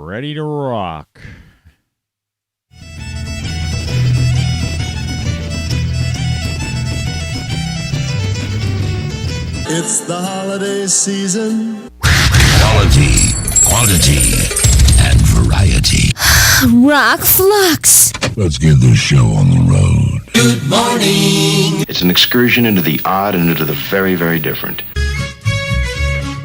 ready to rock. It's the holiday season. Quality, quantity, and variety. ROCKFLUX. Let's get this show on the road. Good morning. It's an excursion into the odd and into the very, very different.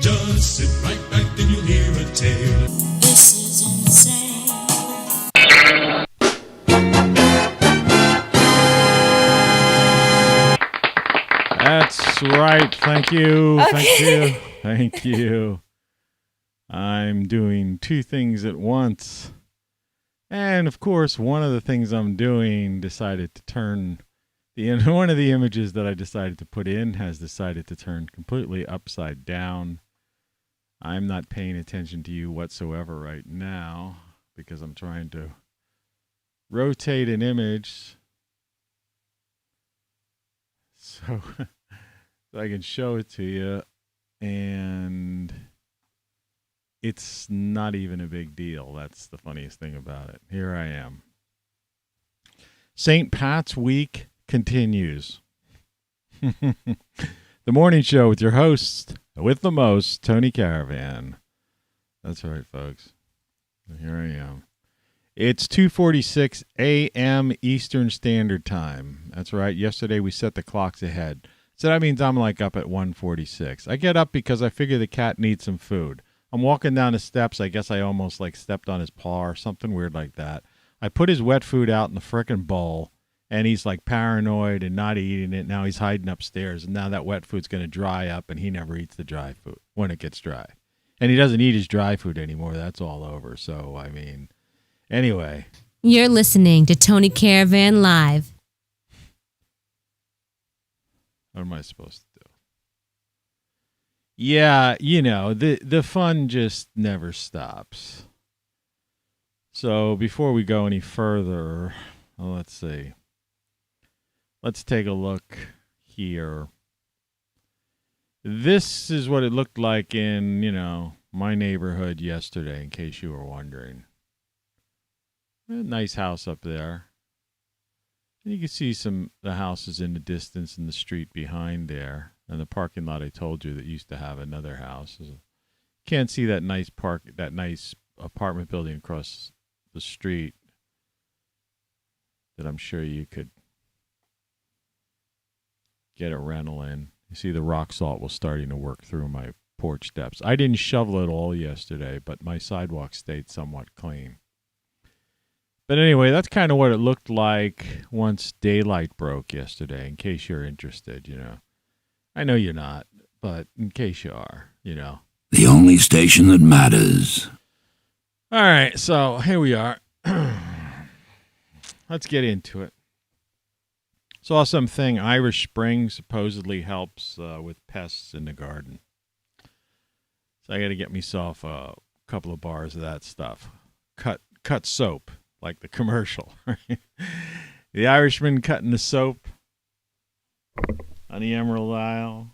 Just sit right back and you'll hear a tale. This is insane. That's right. Thank you. Okay. Thank you. I'm doing two things at once. And of course, one of the things I'm doing decided to turn one of the images that I decided to put in has decided to turn completely upside down. I'm not paying attention to you whatsoever right now because I'm trying to rotate an image so I can show it to you, and it's not even a big deal. That's the funniest thing about it. Here I am. St. Pat's Week continues. The morning show with your host, with the most, Tony Caravan. That's right, folks. Here I am. It's 2:46 a.m. Eastern Standard Time. That's right. Yesterday we set the clocks ahead. So that means I'm like up at 1:46. I get up because I figure the cat needs some food. I'm walking down the steps. I guess I almost like stepped on his paw or something weird like that. I put his wet food out in the frickin' bowl, and he's like paranoid and not eating it. Now he's hiding upstairs, and now that wet food's going to dry up, and he never eats the dry food when it gets dry. And he doesn't eat his dry food anymore. That's all over. So, I mean, anyway. You're listening to Tony Caravan Live. What am I supposed to do? Yeah, you know, the fun just never stops. So before we go any further, let's see. Let's take a look here. This is what it looked like in, my neighborhood yesterday, in case you were wondering. A nice house up there. And you can see the houses in the distance in the street behind there. And the parking lot I told you that used to have another house. Can't see that nice apartment building across the street that I'm sure you could get a rental in. You see the rock salt was starting to work through my porch steps. I didn't shovel it all yesterday, but my sidewalk stayed somewhat clean. But anyway, that's kind of what it looked like once daylight broke yesterday, in case you're interested, I know you're not, but in case you are, The only station that matters. All right, so here we are. Let's get into it. Saw something, Irish Spring supposedly helps with pests in the garden. So I got to get myself a couple of bars of that stuff. Cut soap. Like the commercial, right? The Irishman cutting the soap on the Emerald Isle.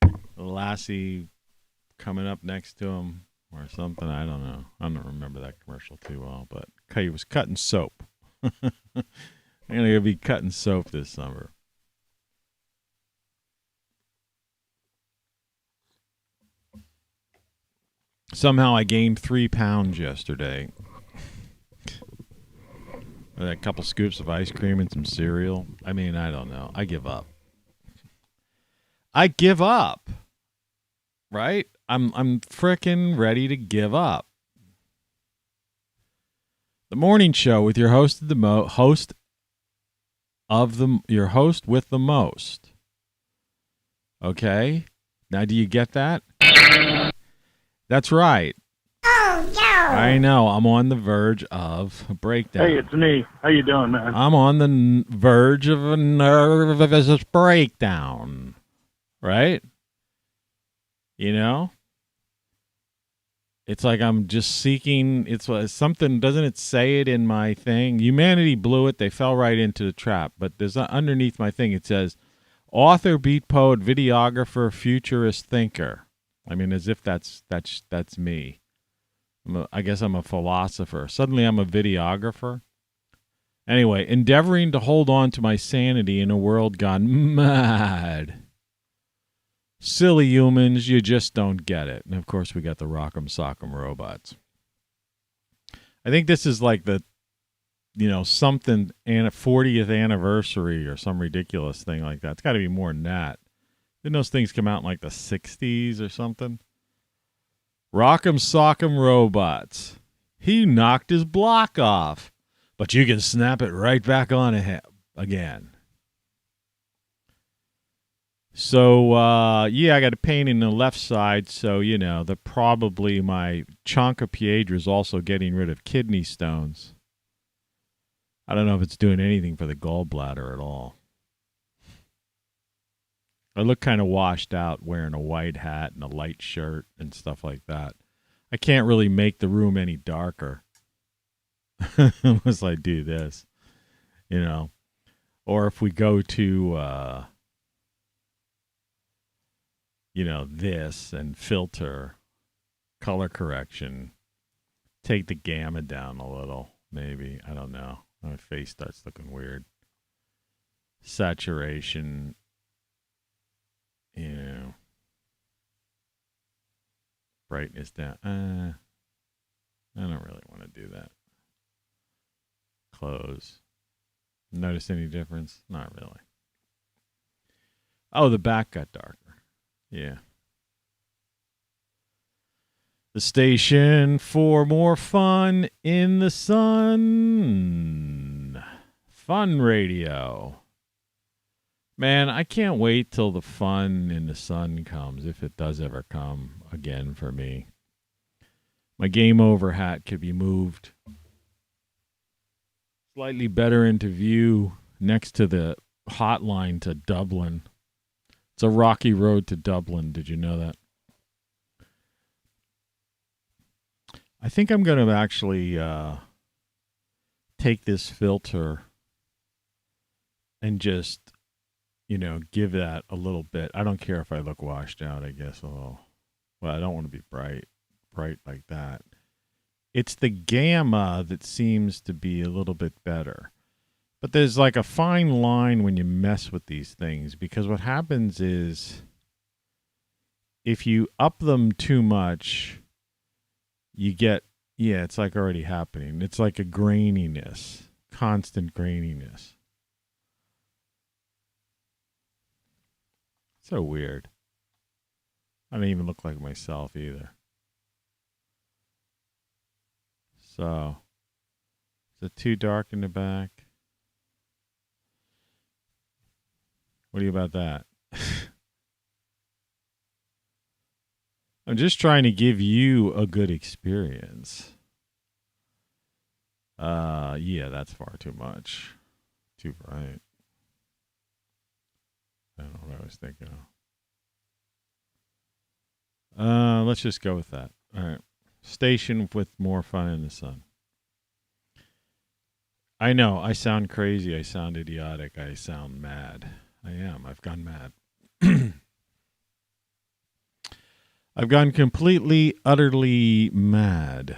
The lassie coming up next to him or something. I don't know. I don't remember that commercial too well, but he was cutting soap. I'm going to be cutting soap this summer. Somehow I gained 3 pounds yesterday. A couple scoops of ice cream and some cereal. I mean, I don't know. I give up. Right? I'm frickin' ready to give up. The morning show with your host with the most. Okay? Now do you get that? That's right. I know. I'm on the verge of a breakdown. Hey, it's me. How you doing, man? I'm on the verge of a nervous breakdown. Right? It's like I'm just seeking. It's something. Doesn't it say it in my thing? Humanity blew it. They fell right into the trap. But there's underneath my thing. It says, author, beat poet, videographer, futurist, thinker. I mean, as if that's me. I guess I'm a philosopher. Suddenly I'm a videographer. Anyway, endeavoring to hold on to my sanity in a world gone mad. Silly humans, you just don't get it. And of course, we got the Rock'em Sock'em robots. I think this is like the, something, and a 40th anniversary or some ridiculous thing like that. It's got to be more than that. Didn't those things come out in like the 60s or something? Rock'em Sock'em robots. He knocked his block off, but you can snap it right back on again. So, I got a pain in the left side, so, probably my Chonka Piedra is also getting rid of kidney stones. I don't know if it's doing anything for the gallbladder at all. I look kind of washed out wearing a white hat and a light shirt and stuff like that. I can't really make the room any darker unless I do this, Or if we go to, this and filter, color correction, take the gamma down a little, maybe. I don't know. My face starts looking weird. Saturation, brightness down. I don't really want to do that. Close. Notice any difference? Not really. Oh, the back got darker. Yeah. The station for more fun in the sun. Fun radio. Man, I can't wait till the fun in the sun comes, if it does ever come again for me. My game over hat could be moved slightly better into view next to the hotline to Dublin. It's a rocky road to Dublin. Did you know that? I think I'm going to actually take this filter and just, give that a little bit. I don't care if I look washed out, I guess, a little. Well, I don't want to be bright like that. It's the gamma that seems to be a little bit better. But there's like a fine line when you mess with these things, because what happens is if you up them too much, you get, it's like already happening. It's like a graininess, constant graininess. So weird. I don't even look like myself either. So, is it too dark in the back? What do you about that? I'm just trying to give you a good experience. That's far too much. Too bright. I don't know what I was thinking of. Let's just go with that. All right. Station with more fun in the sun. I know, I sound crazy. I sound idiotic. I sound mad. I am. I've gone mad. I've gone completely, utterly mad.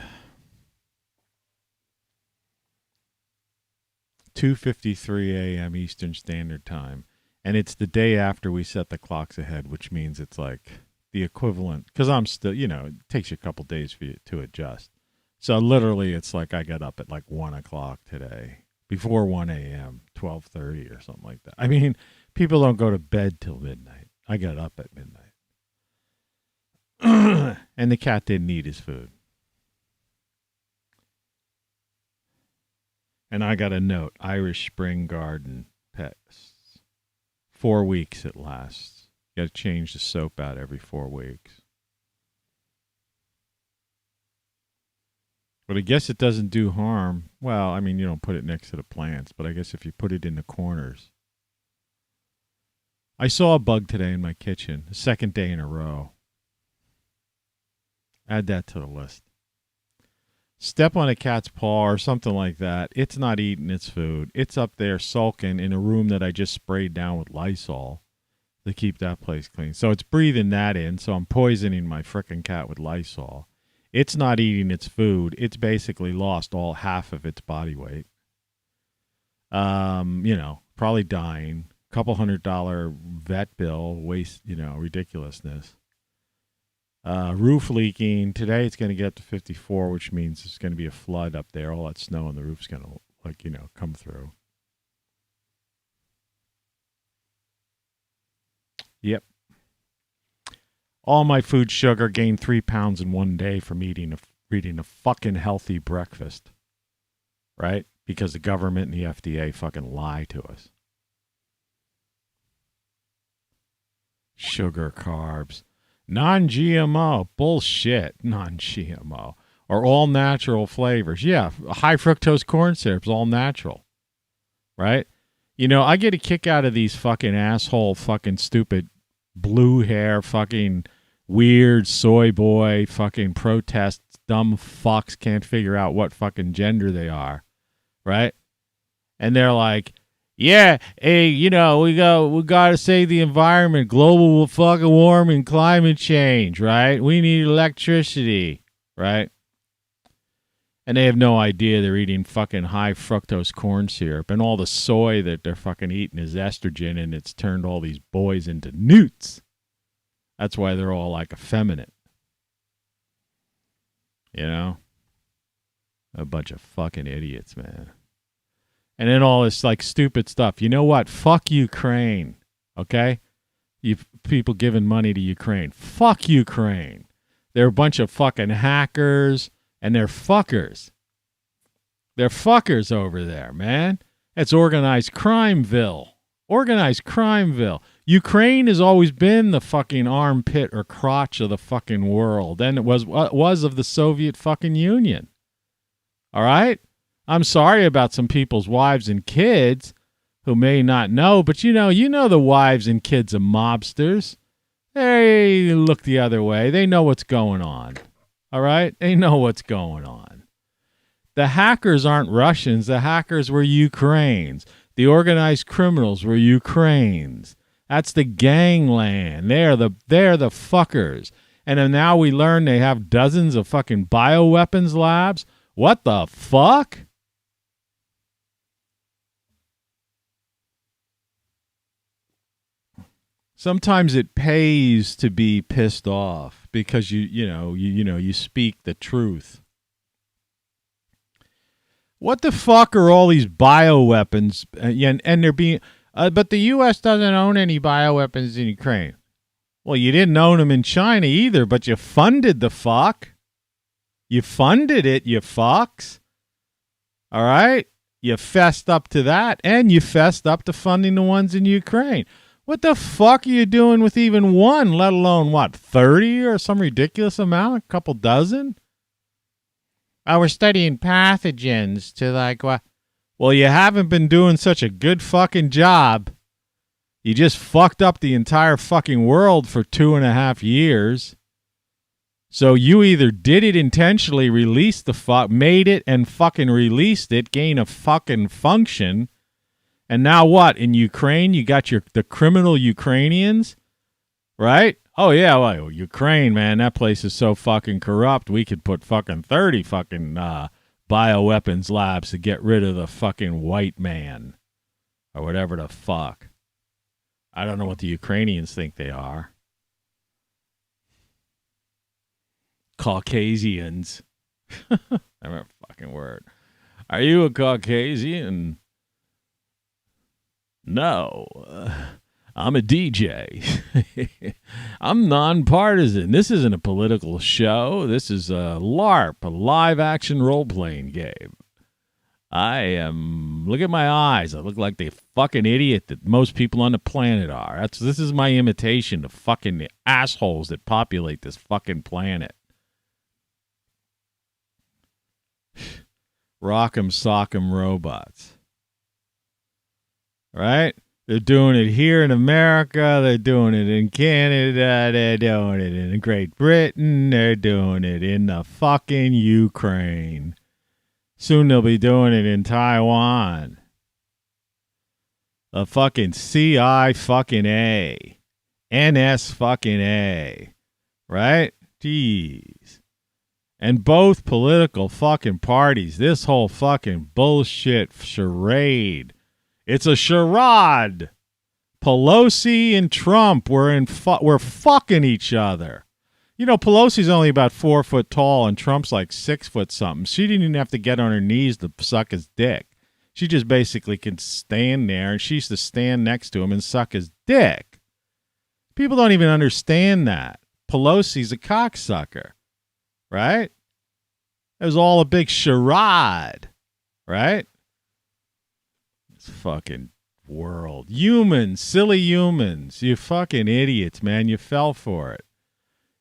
2:53 a.m. Eastern Standard Time. And it's the day after we set the clocks ahead, which means it's like the equivalent. Because I'm still, it takes you a couple days for you to adjust. So literally, it's like I got up at like 1 o'clock today. Before 1 a.m., 12:30 or something like that. I mean, people don't go to bed till midnight. I got up at midnight. And the cat didn't eat his food. And I got a note, Irish Spring Garden pets. 4 weeks it lasts. You got to change the soap out every 4 weeks. But I guess it doesn't do harm. Well, I mean, you don't put it next to the plants, but I guess if you put it in the corners. I saw a bug today in my kitchen, the second day in a row. Add that to the list. Step on a cat's paw or something like that. It's not eating its food. It's up there sulking in a room that I just sprayed down with Lysol to keep that place clean. So it's breathing that in, so I'm poisoning my frickin' cat with Lysol. It's not eating its food. It's basically lost all half of its body weight. Probably dying. Couple $100 vet bill, waste, ridiculousness. Roof leaking. Today it's going to get up to 54, which means there's going to be a flood up there. All that snow on the roof's going to, come through. Yep. All my food sugar gained 3 pounds in one day from eating a fucking healthy breakfast. Right? Because the government and the FDA fucking lie to us. Sugar, carbs. Non-GMO. Bullshit. Non-GMO. Or all natural flavors. Yeah, high fructose corn syrup's all natural. Right? I get a kick out of these fucking asshole fucking stupid blue hair fucking weird soy boy fucking protests, dumb fucks can't figure out what fucking gender they are. Right? And they're like, yeah, hey, we got to save the environment, global fucking warming, climate change, right? We need electricity, right? And they have no idea they're eating fucking high fructose corn syrup, and all the soy that they're fucking eating is estrogen, and it's turned all these boys into newts. That's why they're all like effeminate. A bunch of fucking idiots, man. And then all this like stupid stuff. You know what? Fuck Ukraine. Okay? You people giving money to Ukraine. Fuck Ukraine. They're a bunch of fucking hackers and they're fuckers. They're fuckers over there, man. It's organized crimeville. Organized crimeville. Ukraine has always been the fucking armpit or crotch of the fucking world. And it was of the Soviet fucking Union. All right? I'm sorry about some people's wives and kids who may not know, but you know the wives and kids of mobsters. They look the other way. They know what's going on. All right? They know what's going on. The hackers aren't Russians. The hackers were Ukrainians. The organized criminals were Ukrainians. That's the gangland. They're the fuckers. And then now we learn they have dozens of fucking bioweapons labs. What the fuck? Sometimes it pays to be pissed off because you speak the truth. What the fuck are all these bioweapons? And they're being, but the U.S. doesn't own any bioweapons in Ukraine. Well, you didn't own them in China either, but you funded the fuck. You funded it, you fucks. All right? You fessed up to that, and you fessed up to funding the ones in Ukraine. What the fuck are you doing with even one, let alone, 30 or some ridiculous amount? A couple dozen? We're studying pathogens to well, you haven't been doing such a good fucking job. You just fucked up the entire fucking world for 2.5 years. So you either did it intentionally, released the made it and fucking released it, gain a fucking function. And now what? In Ukraine, you got the criminal Ukrainians, right? Oh, yeah, well, Ukraine, man, that place is so fucking corrupt. We could put fucking 30 fucking bioweapons labs to get rid of the fucking white man or whatever the fuck. I don't know what the Ukrainians think they are. Caucasians. I remember fucking word. Are you a Caucasian? No. I'm a DJ. I'm nonpartisan. This isn't a political show. This is a LARP, a live-action role-playing game. Look at my eyes. I look like the fucking idiot that most people on the planet are. This is my imitation of fucking assholes that populate this fucking planet. Rock'em sock'em robots. Right? They're doing it here in America. They're doing it in Canada. They're doing it in Great Britain. They're doing it in the fucking Ukraine. Soon they'll be doing it in Taiwan. The fucking CI fucking A. NS fucking A. Right? Jeez. And both political fucking parties, this whole fucking bullshit charade, it's a charade. Pelosi and Trump were fucking each other. You know, Pelosi's only about 4 foot tall and Trump's like 6 foot something. She didn't even have to get on her knees to suck his dick. She just basically can stand there and she used to stand next to him and suck his dick. People don't even understand that. Pelosi's a cocksucker, right? It was all a big charade, right? This fucking world. Humans, silly humans. You fucking idiots, man. You fell for it.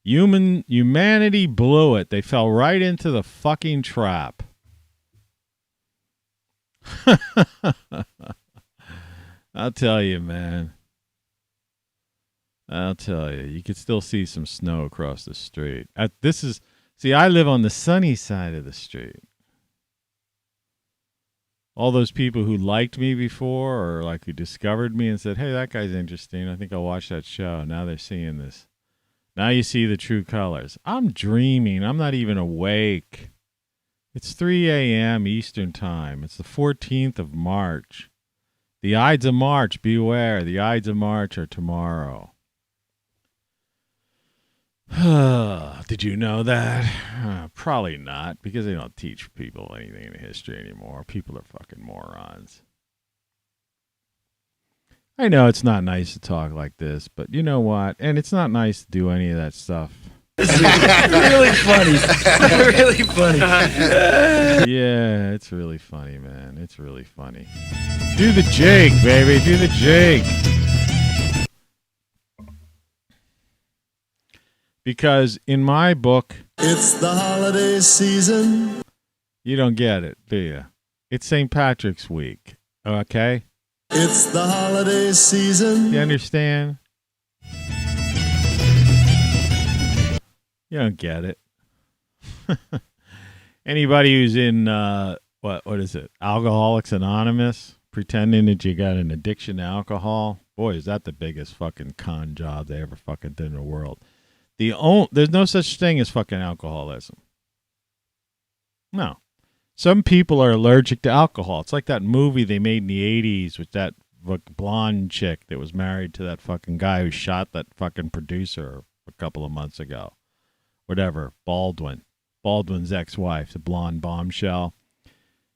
Humanity blew it. They fell right into the fucking trap. I'll tell you, man. I'll tell you. You could still see some snow across the street. I live on the sunny side of the street. All those people who liked me before or like who discovered me and said, hey, that guy's interesting. I think I'll watch that show. Now they're seeing this. Now you see the true colors. I'm dreaming. I'm not even awake. It's 3 a.m. Eastern time. It's the 14th of March. The Ides of March, beware. The Ides of March are tomorrow. Did you know that? Probably not, because they don't teach people anything in history anymore. People are fucking morons. I know it's not nice to talk like this, but you know what? And it's not nice to do any of that stuff. Really funny. Really funny. Yeah, it's really funny, man. It's really funny. Do the jig, baby. Do the jig. Because in my book, It's the holiday season. you don't get it, do you? It's St. Patrick's week, okay? It's the holiday season. You understand? You don't get it. Anybody who's in, what is it? Alcoholics Anonymous, pretending that you got an addiction to alcohol. Boy, is that the biggest fucking con job they ever fucking did in the world. There's no such thing as fucking alcoholism. No. Some people are allergic to alcohol. It's like that movie they made in the 80s with that blonde chick that was married to that fucking guy who shot that fucking producer a couple of months ago. Whatever. Baldwin's ex-wife, the blonde bombshell.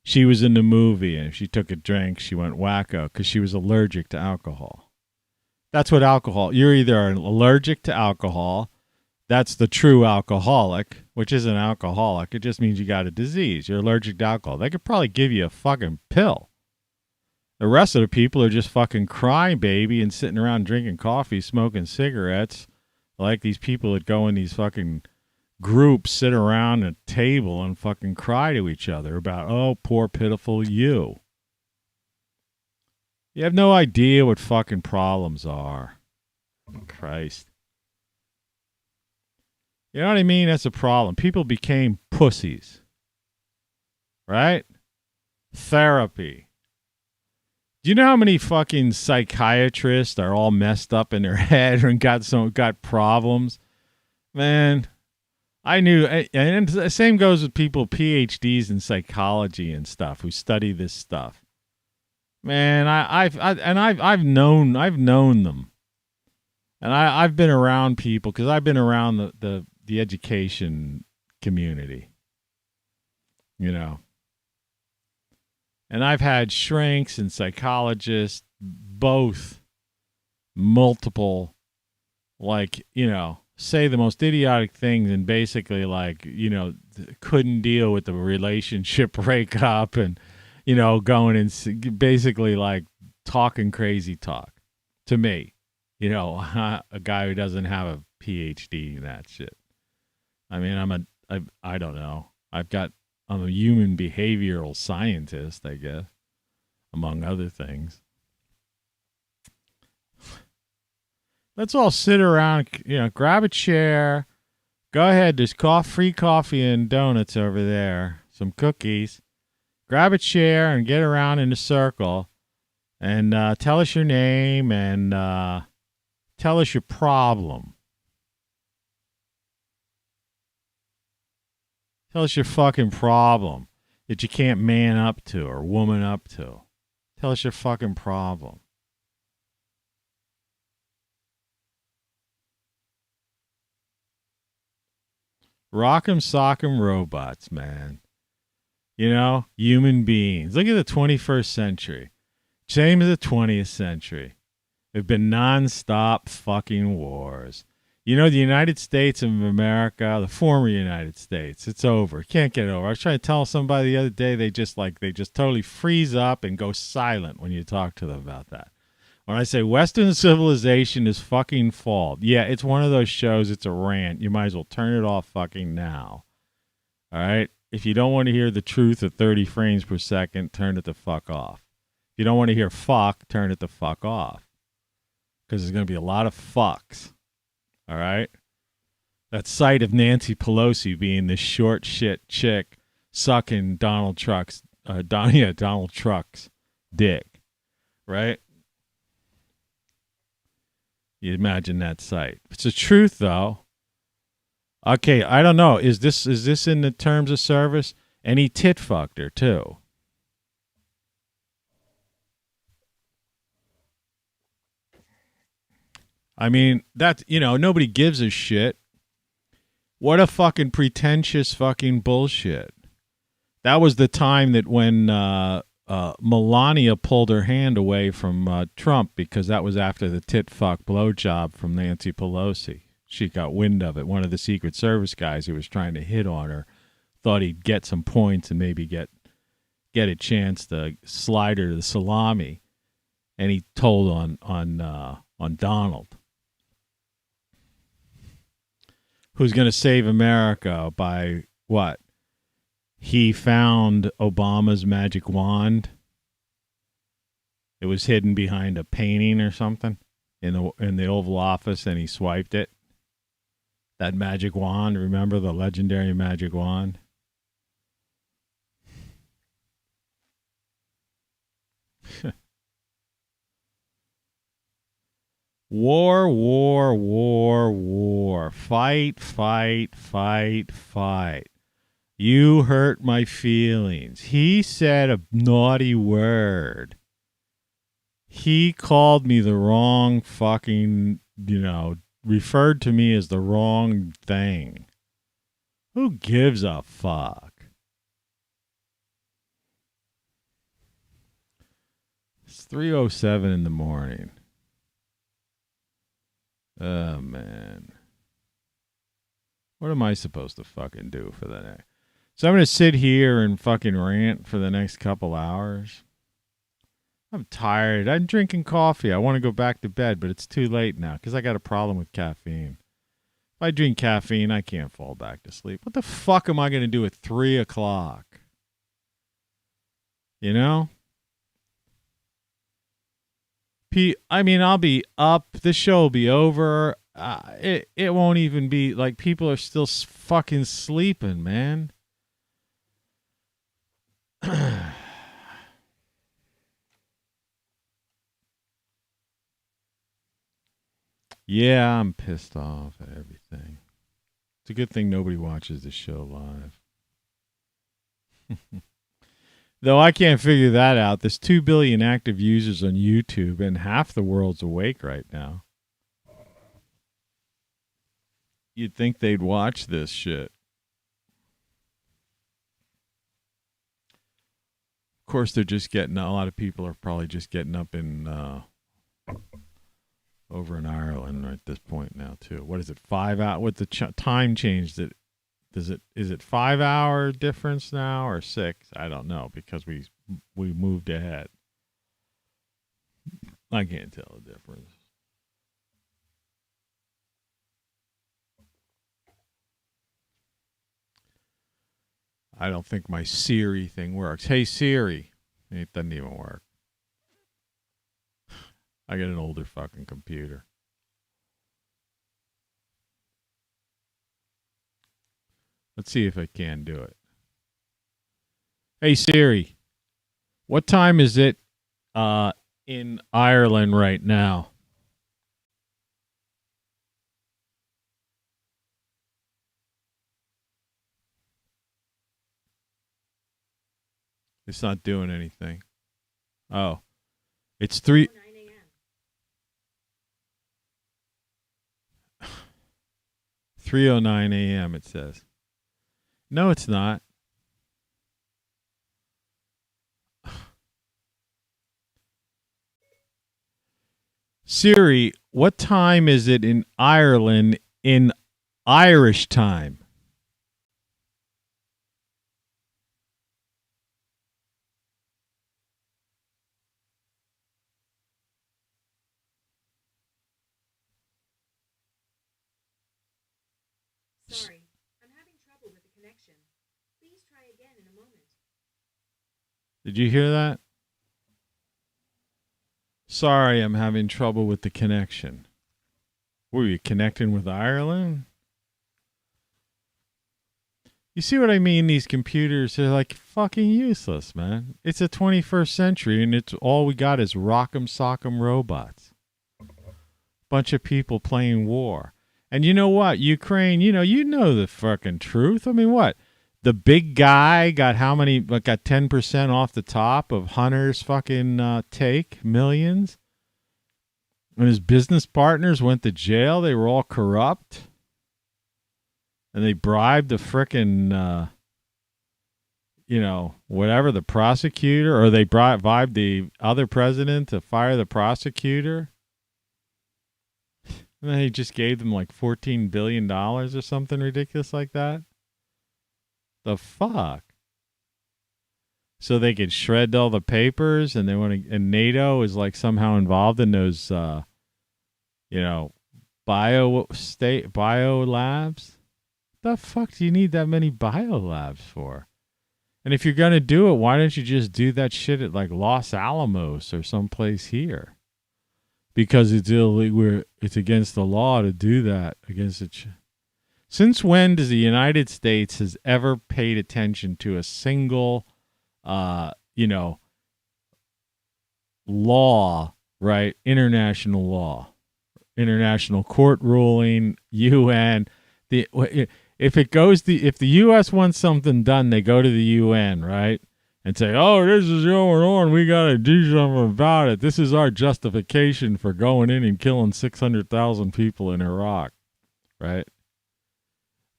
She was in the movie, and if she took a drink, she went wacko because she was allergic to alcohol. That's what alcohol... You're either allergic to alcohol... That's the true alcoholic, which isn't alcoholic. It just means you got a disease. You're allergic to alcohol. They could probably give you a fucking pill. The rest of the people are just fucking crybaby and sitting around drinking coffee, smoking cigarettes. Like these people that go in these fucking groups, sit around a table and fucking cry to each other about, oh, poor pitiful you. You have no idea what fucking problems are. Christ. You know what I mean? That's a problem. People became pussies. Right? Therapy. Do you know how many fucking psychiatrists are all messed up in their head and got problems? Man, I knew, and the same goes with people PhDs in psychology and stuff who study this stuff. Man, I've known them. And I've been around people because I've been around the education community, you know. And I've had shrinks and psychologists, both multiple, like, you know, say the most idiotic things and basically like, you know, couldn't deal with the relationship breakup and, you know, going and basically like talking crazy talk to me, you know, a guy who doesn't have a PhD in that shit. I mean, I don't know. I'm a human behavioral scientist, I guess, among other things. Let's all sit around, you know, grab a chair. Go ahead. There's free coffee and donuts over there. Some cookies. Grab a chair and get around in a circle and tell us your name and tell us your problem. Tell us your fucking problem that you can't man up to or woman up to. Tell us your fucking problem. Rock'em sock'em robots, man. You know, human beings. Look at the 21st century. Same as the 20th century. There've been non-stop fucking wars. You know, the United States of America, the former United States, it's over. Can't get over. I was trying to tell somebody the other day, they just totally freeze up and go silent when you talk to them about that. When I say Western civilization is fucking fault, yeah, it's one of those shows, it's a rant. You might as well turn it off fucking now. All right? If you don't want to hear the truth at 30 frames per second, turn it the fuck off. If you don't want to hear fuck, turn it the fuck off. Because there's going to be a lot of fucks. All right? That sight of Nancy Pelosi being this short shit chick sucking Donald Trump's dick. Right? You imagine that sight. It's the truth, though. Okay, I don't know. Is this in the terms of service? And he tit fucked her, too. I mean, that's, you know, nobody gives a shit. What a fucking pretentious fucking bullshit. That was the time that when Melania pulled her hand away from Trump, because that was after the tit fuck blowjob from Nancy Pelosi. She got wind of it. One of the Secret Service guys who was trying to hit on her thought he'd get some points and maybe get a chance to slide her to the salami, and he told on Donald, who's going to save America by what? He found Obama's magic wand. It was hidden behind a painting or something in the Oval Office, and he swiped it. That magic wand, remember the legendary magic wand? War, war, war, war. Fight, fight, fight, fight. You hurt my feelings. He said a naughty word. He called me the wrong fucking, referred to me as the wrong thing. Who gives a fuck? It's 3:07 in the morning. Oh, man. What am I supposed to fucking do for the next? So I'm going to sit here and fucking rant for the next couple hours. I'm tired. I'm drinking coffee. I want to go back to bed, but it's too late now because I got a problem with caffeine. If I drink caffeine, I can't fall back to sleep. What the fuck am I going to do at 3 o'clock? You know? I mean, I'll be up. This show will be over. It won't even be like people are still fucking sleeping, man. Yeah, I'm pissed off at everything. It's a good thing nobody watches the show live. Though I can't figure that out. There's 2 billion active users on YouTube, and half the world's awake right now. You'd think they'd watch this shit. Of course, a lot of people are probably just getting up in over in Ireland at this point now too. What is it? 5 hours? What the time changed? Is it 5 hour difference now or 6? I don't know because we moved ahead. I can't tell the difference. I don't think my Siri thing works. Hey Siri, it doesn't even work. I got an older fucking computer. Let's see if I can do it. Hey Siri, what time is it in Ireland right now? It's not doing anything. Oh. It's 3:09 a.m. it says. No, it's not. Siri, what time is it in Ireland in Irish time? Sorry, I'm having trouble with the connection. Please try again in a moment. Did you hear that? Sorry, I'm having trouble with the connection. Were you connecting with Ireland? You see what I mean? These computers are like fucking useless, man. It's the 21st century, and it's all we got is rock'em sock'em robots. Bunch of people playing war. And you know what? Ukraine, you know the fucking truth. I mean, what? The big guy got how many? Got 10% off the top of Hunter's fucking take, millions. And his business partners went to jail. They were all corrupt. And they bribed the frickin', whatever, the prosecutor. Or they bribed the other president to fire the prosecutor. And then he just gave them like $14 billion or something ridiculous like that. The fuck? So they could shred all the papers, and and NATO is like somehow involved in those, bio labs. The fuck do you need that many bio labs for? And if you're gonna do it, why don't you just do that shit at like Los Alamos or someplace here? Because it's illegal. It's against the law to do that against it. Since when does the United States has ever paid attention to a single, law, right? International law, international court ruling, UN. If the U.S. wants something done, they go to the UN, right? And say, oh, this is going on. We got to do something about it. This is our justification for going in and killing 600,000 people in Iraq, right?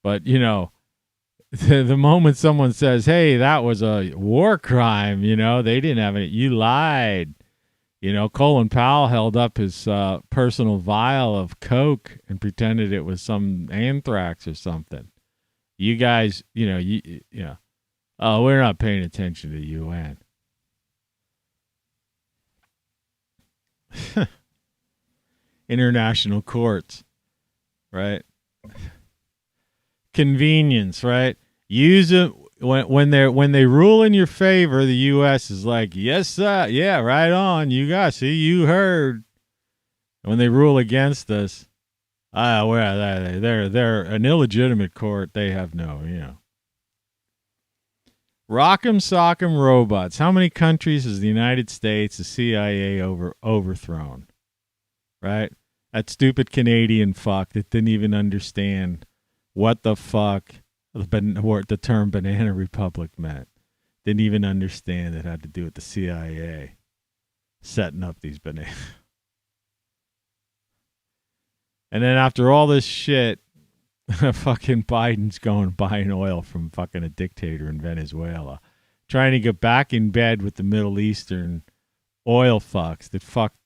But, the moment someone says, hey, that was a war crime, they didn't have it. You lied. Colin Powell held up his personal vial of Coke and pretended it was some anthrax or something. You guys, oh, we're not paying attention to the UN. International courts, right? Convenience, right? Use it when they rule in your favor. The U.S. is like, yes, sir, yeah, right on. You you heard. When they rule against us, they're an illegitimate court. They have no, Rock'em sock'em robots. How many countries has the United States, the CIA overthrown? Right? That stupid Canadian fuck that didn't even understand what the fuck the term Banana Republic meant. Didn't even understand it had to do with the CIA setting up these bananas. And then after all this shit, fucking Biden's going buying oil from fucking a dictator in Venezuela, trying to get back in bed with the Middle Eastern oil fucks that fucked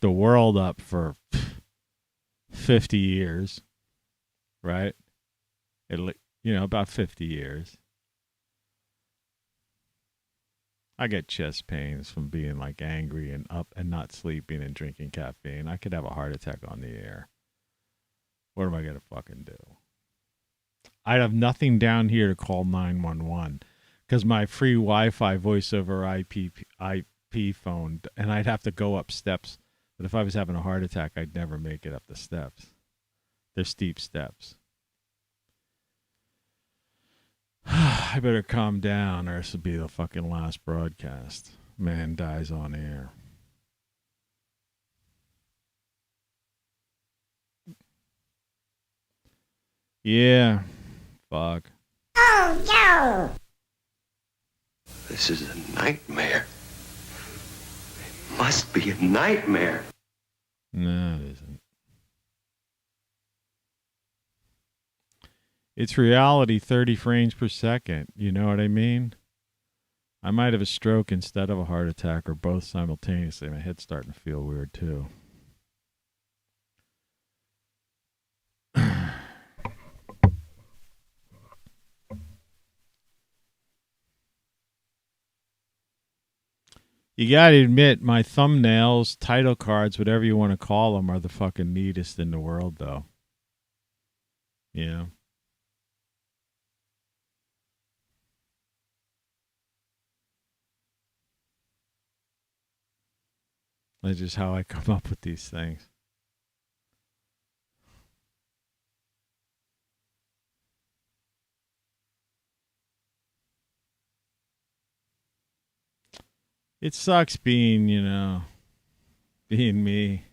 the world up for 50 years, right? About 50 years. I get chest pains from being like angry and up and not sleeping and drinking caffeine. I could have a heart attack on the air. What am I going to fucking do? I'd have nothing down here to call 911 because my free Wi-Fi voice over IP phone, and I'd have to go up steps. But if I was having a heart attack, I'd never make it up the steps. They're steep steps. I better calm down or this will be the fucking last broadcast. Man dies on air. Yeah. Fuck. Oh, no. This is a nightmare. It must be a nightmare. No, it isn't. It's reality 30 frames per second. You know what I mean? I might have a stroke instead of a heart attack or both simultaneously. My head's starting to feel weird too. You gotta admit, my thumbnails, title cards, whatever you want to call them, are the fucking neatest in the world, though. You know? That's just how I come up with these things. It sucks being, being me,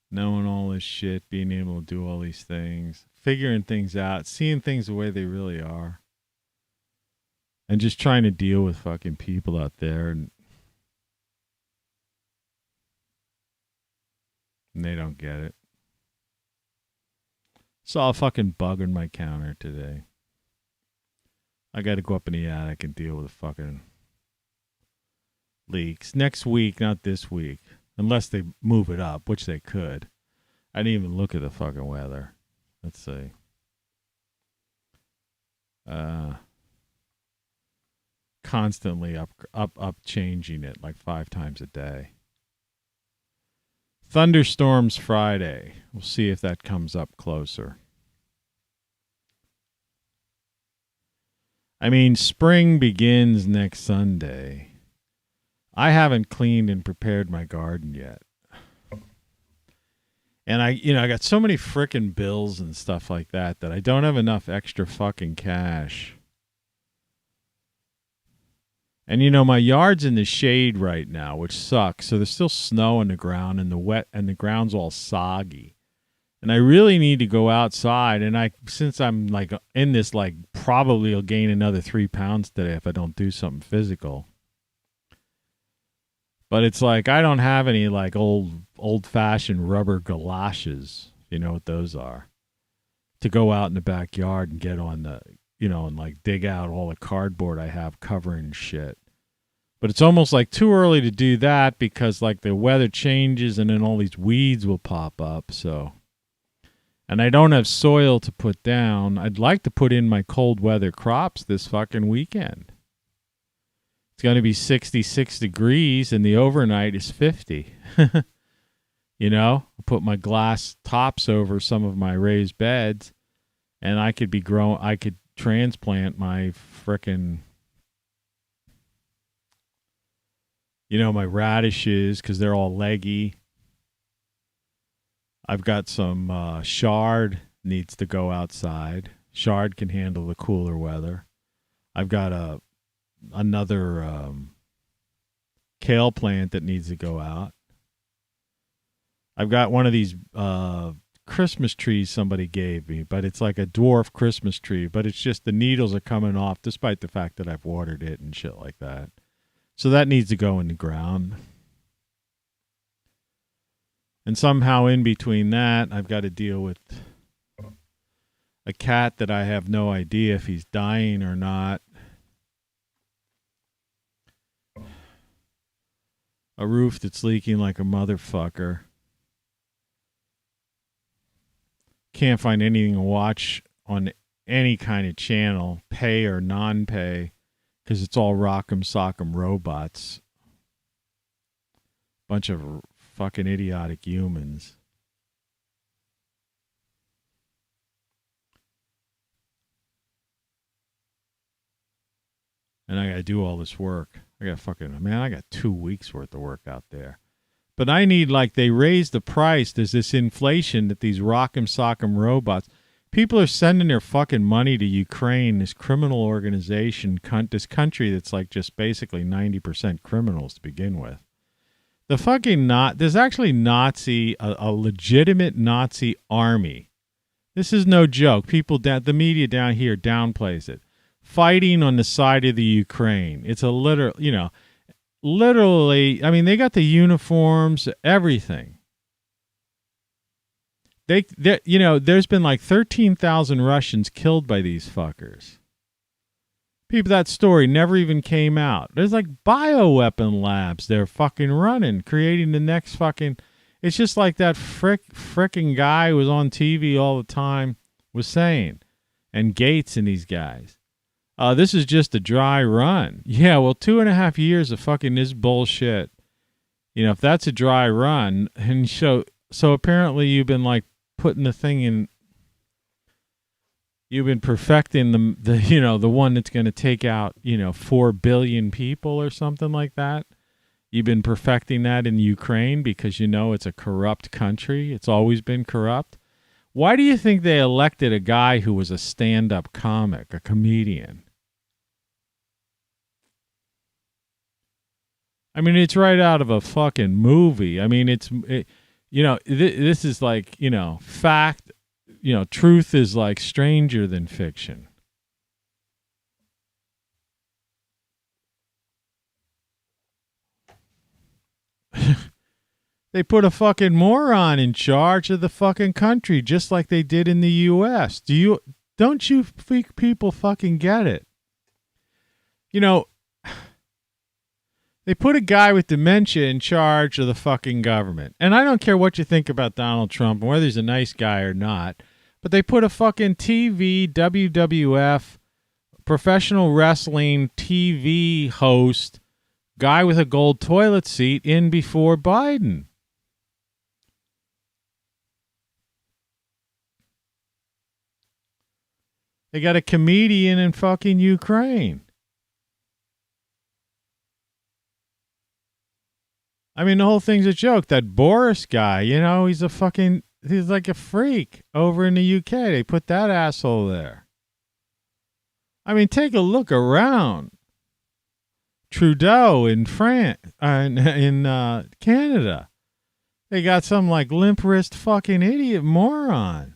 knowing all this shit, being able to do all these things, figuring things out, seeing things the way they really are, and just trying to deal with fucking people out there, and they don't get it. Saw a fucking bug on my counter today. I got to go up in the attic and deal with the fucking leaks. Next week, not this week. Unless they move it up, which they could. I didn't even look at the fucking weather. Let's see. Constantly up changing it like 5 times a day. Thunderstorms Friday. We'll see if that comes up closer. I mean, spring begins next Sunday. I haven't cleaned and prepared my garden yet. And I got so many frickin' bills and stuff like that I don't have enough extra fucking cash. And my yard's in the shade right now, which sucks. So there's still snow on the ground and the ground's all soggy. And I really need to go outside. And since I'm like in this, like probably will gain another 3 pounds today if I don't do something physical. But it's like I don't have any like old fashioned rubber galoshes. You know what those are? To go out in the backyard and get on the, and like dig out all the cardboard I have covering shit. But it's almost like too early to do that because like the weather changes and then all these weeds will pop up. So. And I don't have soil to put down. I'd like to put in my cold weather crops this fucking weekend. It's going to be 66 degrees and the overnight is 50. I'll put my glass tops over some of my raised beds and I could transplant my frickin', my radishes because they're all leggy. I've got some chard needs to go outside. Chard can handle the cooler weather. I've got another kale plant that needs to go out. I've got one of these Christmas trees somebody gave me, but it's like a dwarf Christmas tree, but it's just the needles are coming off despite the fact that I've watered it and shit like that. So that needs to go in the ground. And somehow in between that, I've got to deal with a cat that I have no idea if he's dying or not. A roof that's leaking like a motherfucker. Can't find anything to watch on any kind of channel, pay or non-pay, because it's all rock'em sock'em robots. Bunch of fucking idiotic humans. And I gotta do all this work. I got 2 weeks worth of work out there. But I need, like, they raised the price. There's this inflation that these rock'em sock'em robots. People are sending their fucking money to Ukraine, this criminal organization, this country that's like just basically 90% criminals to begin with. The fucking there's actually a legitimate Nazi army This is no joke. People, the media down here downplays it. Fighting on the side of the Ukraine. It's a literally, I mean, they got the uniforms, everything. There's been like 13,000 Russians killed by these fuckers. People, that story never even came out. There's like bioweapon labs they're fucking running, creating the next fucking... It's just like that frickin' guy who was on TV all the time was saying. And Gates and these guys. This is just a dry run. Yeah, well, 2.5 years of fucking this bullshit. If that's a dry run, and so apparently you've been like putting the thing in... You've been perfecting the one that's going to take out, 4 billion people or something like that. You've been perfecting that in Ukraine because it's a corrupt country. It's always been corrupt. Why do you think they elected a guy who was a stand-up comic, a comedian? I mean, it's right out of a fucking movie. I mean, this is like, fact. Truth is like stranger than fiction. They put a fucking moron in charge of the fucking country, just like they did in the U.S. Don't you people fucking get it? They put a guy with dementia in charge of the fucking government. And I don't care what you think about Donald Trump and whether he's a nice guy or not, but they put a fucking TV, WWF, professional wrestling TV host, guy with a gold toilet seat in before Biden. They got a comedian in fucking Ukraine. I mean, the whole thing's a joke. That Boris guy, he's like a freak over in the UK. They put that asshole there. I mean, take a look around. Trudeau in France, in Canada. They got some like limp wrist fucking idiot moron.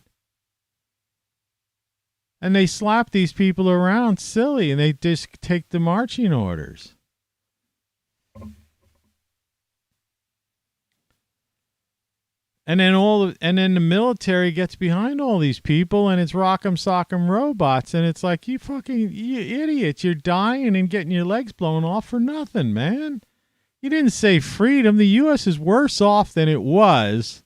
And they slap these people around silly and they just take the marching orders. And then the military gets behind all these people, and it's rock'em sock'em robots, and it's like, you idiots, you're dying and getting your legs blown off for nothing, man. You didn't say freedom. The U.S. is worse off than it was,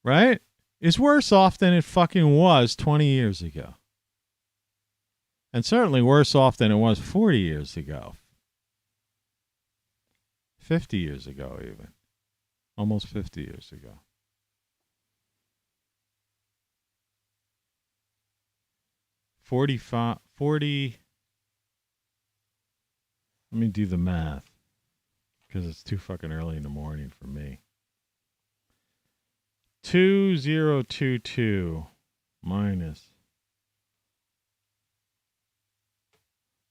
right? It's worse off than it fucking was 20 years ago, and certainly worse off than it was 40 years ago, 50 years ago, even. Almost 50 years ago. 40. Let me do the math, because it's too fucking early in the morning for me. 2022 minus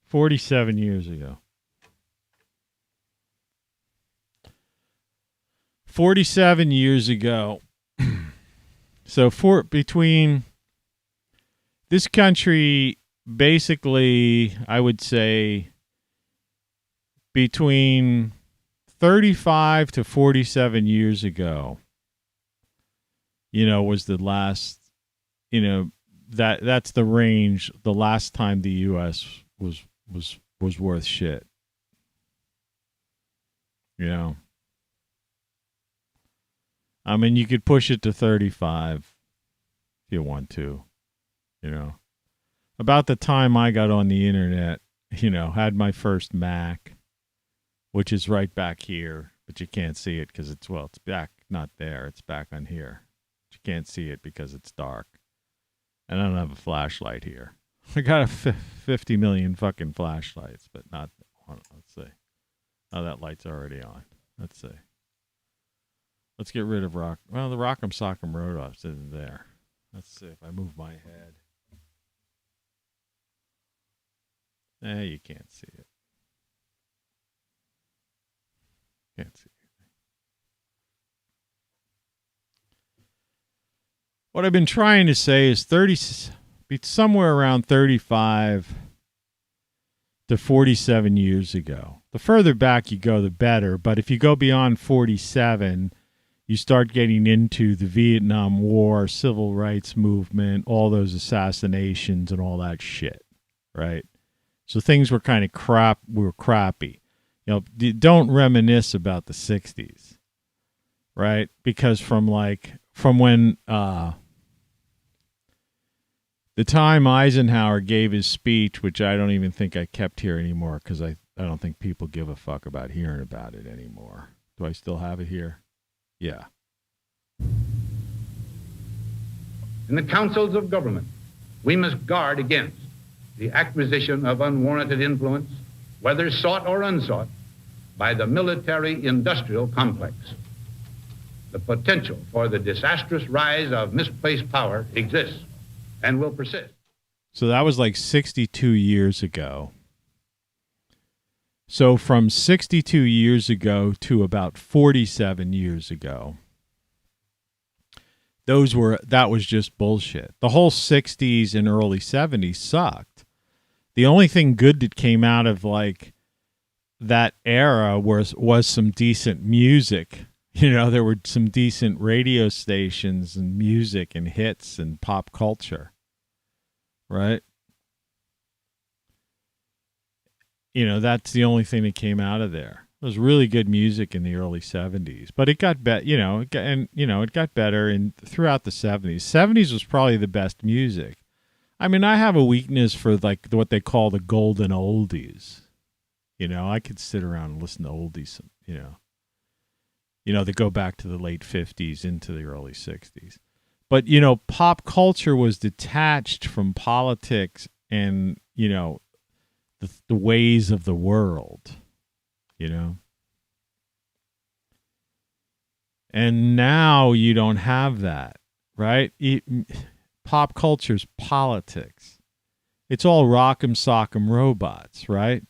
47 years ago. 47 years ago. So between this country, basically, I would say between 35 to 47 years ago, was the last, that's the range, the last time the U.S. was worth shit. I mean, you could push it to 35 if you want to, About the time I got on the internet, had my first Mac, which is right back here, but you can't see it because it's back, not there. It's back on here. But you can't see it because it's dark. And I don't have a flashlight here. I got a 50 million fucking flashlights, but not one. Let's see. Oh, that light's already on. Let's see. Let's get rid of the Rock'em Sock'em Road-Offs isn't there. Let's see if I move my head. You can't see it. Can't see anything. What I've been trying to say is be somewhere around 35 to 47 years ago. The further back you go, the better. But if you go beyond 47, you start getting into the Vietnam War, civil rights movement, all those assassinations and all that shit, right? So things were kind of crappy. You know, don't reminisce about the 60s, right? Because from when the time Eisenhower gave his speech, which I don't even think I kept here anymore because I don't think people give a fuck about hearing about it anymore. Do I still have it here? Yeah. In the councils of government, we must guard against the acquisition of unwarranted influence, whether sought or unsought, by the military-industrial complex. The potential for the disastrous rise of misplaced power exists and will persist. So that was like 62 years ago. So from 62 years ago to about 47 years ago, that was just bullshit. The whole 60s and early 70s sucked. The only thing good that came out of like that era was some decent music. You know, there were some decent radio stations and music and hits and pop culture. Right? You know, that's the only thing that came out of there. It was really good music in the early 70s, but it got better, it got better throughout the 70s. 70s was probably the best music. I mean, I have a weakness for like what they call the golden oldies. You know, I could sit around and listen to oldies, that go back to the late 50s into the early 60s. But, you know, pop culture was detached from politics and, you know, the ways of the world, you know. And now you don't have that, right? Pop culture's politics. It's all rock'em sock'em robots, right?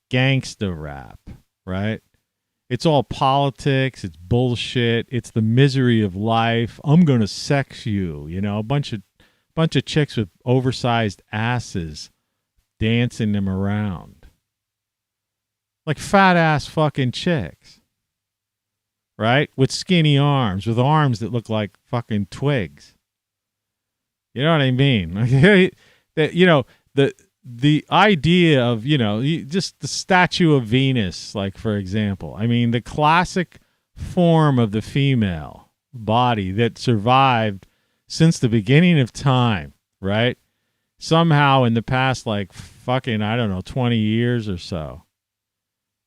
Gangsta rap, right? It's all politics. It's bullshit. It's the misery of life. I'm gonna sex you. You know, a bunch of chicks with oversized asses dancing them around, like fat ass fucking chicks, right? With skinny arms, with arms that look like fucking twigs. You know what I mean? The idea of, just the statue of Venus, like, for example. I mean, the classic form of the female body that survived since the beginning of time, right? Somehow in the past, like, fucking, 20 years or so.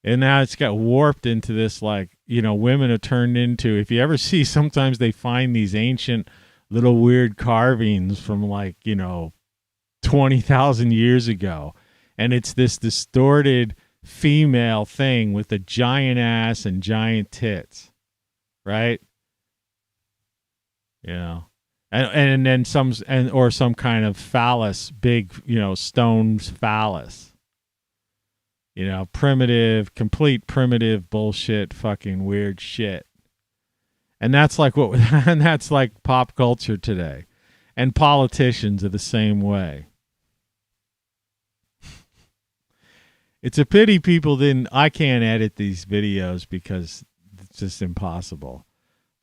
And now it's got warped into this, like, women have turned into, if you ever see, sometimes they find these ancient little weird carvings from, like, 20,000 years ago, and it's this distorted female thing with a giant ass and giant tits, right? And then some kind of phallus, big, stone phallus, complete primitive bullshit, fucking weird shit. And that's like and that's like pop culture today, and politicians are the same way. It's a pity people I can't edit these videos because it's just impossible.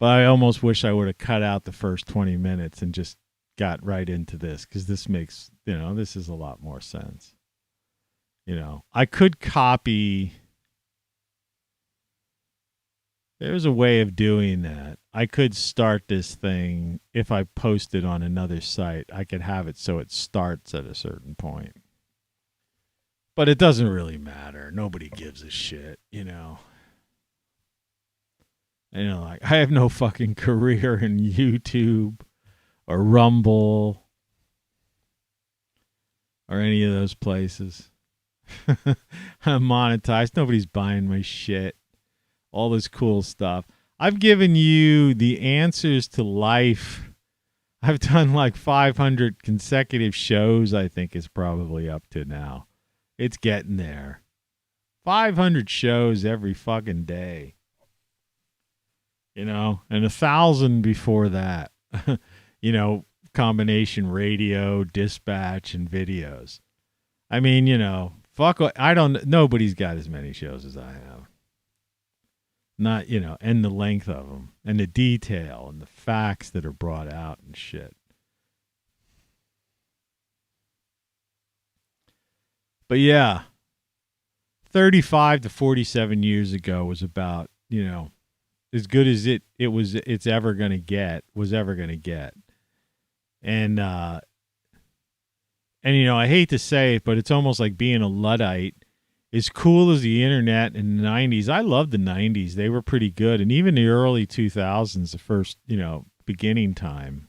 But I almost wish I would have cut out the first 20 minutes and just got right into this, because this makes, this is a lot more sense. I could copy. There's a way of doing that. I could start this thing. If I post it on another site, I could have it so it starts at a certain point. But it doesn't really matter. Nobody gives a shit, like, I have no fucking career in YouTube or Rumble or any of those places. I'm monetized. Nobody's buying my shit. All this cool stuff. I've given you the answers to life. I've done like 500 consecutive shows, I think is probably up to now. It's getting there. 500 shows every fucking day. And 1,000 before that. combination radio, dispatch, and videos. I mean, nobody's got as many shows as I have. Not, and the length of them, and the detail, and the facts that are brought out and shit. But yeah, 35 to 47 years ago was about, as good as it's ever going to get. And I hate to say it, but it's almost like being a Luddite. As cool as the internet in the 90s, I loved the 90s. They were pretty good. And even the early 2000s, the first, beginning time.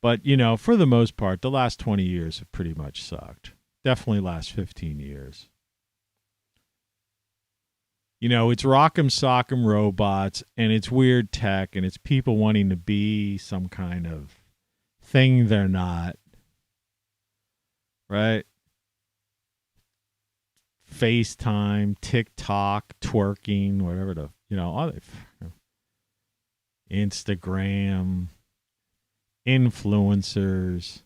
But, for the most part, the last 20 years have pretty much sucked. Definitely last 15 years. It's rock'em sock'em robots, and it's weird tech, and it's people wanting to be some kind of thing they're not. Right? FaceTime, TikTok, twerking, whatever all Instagram, influencers.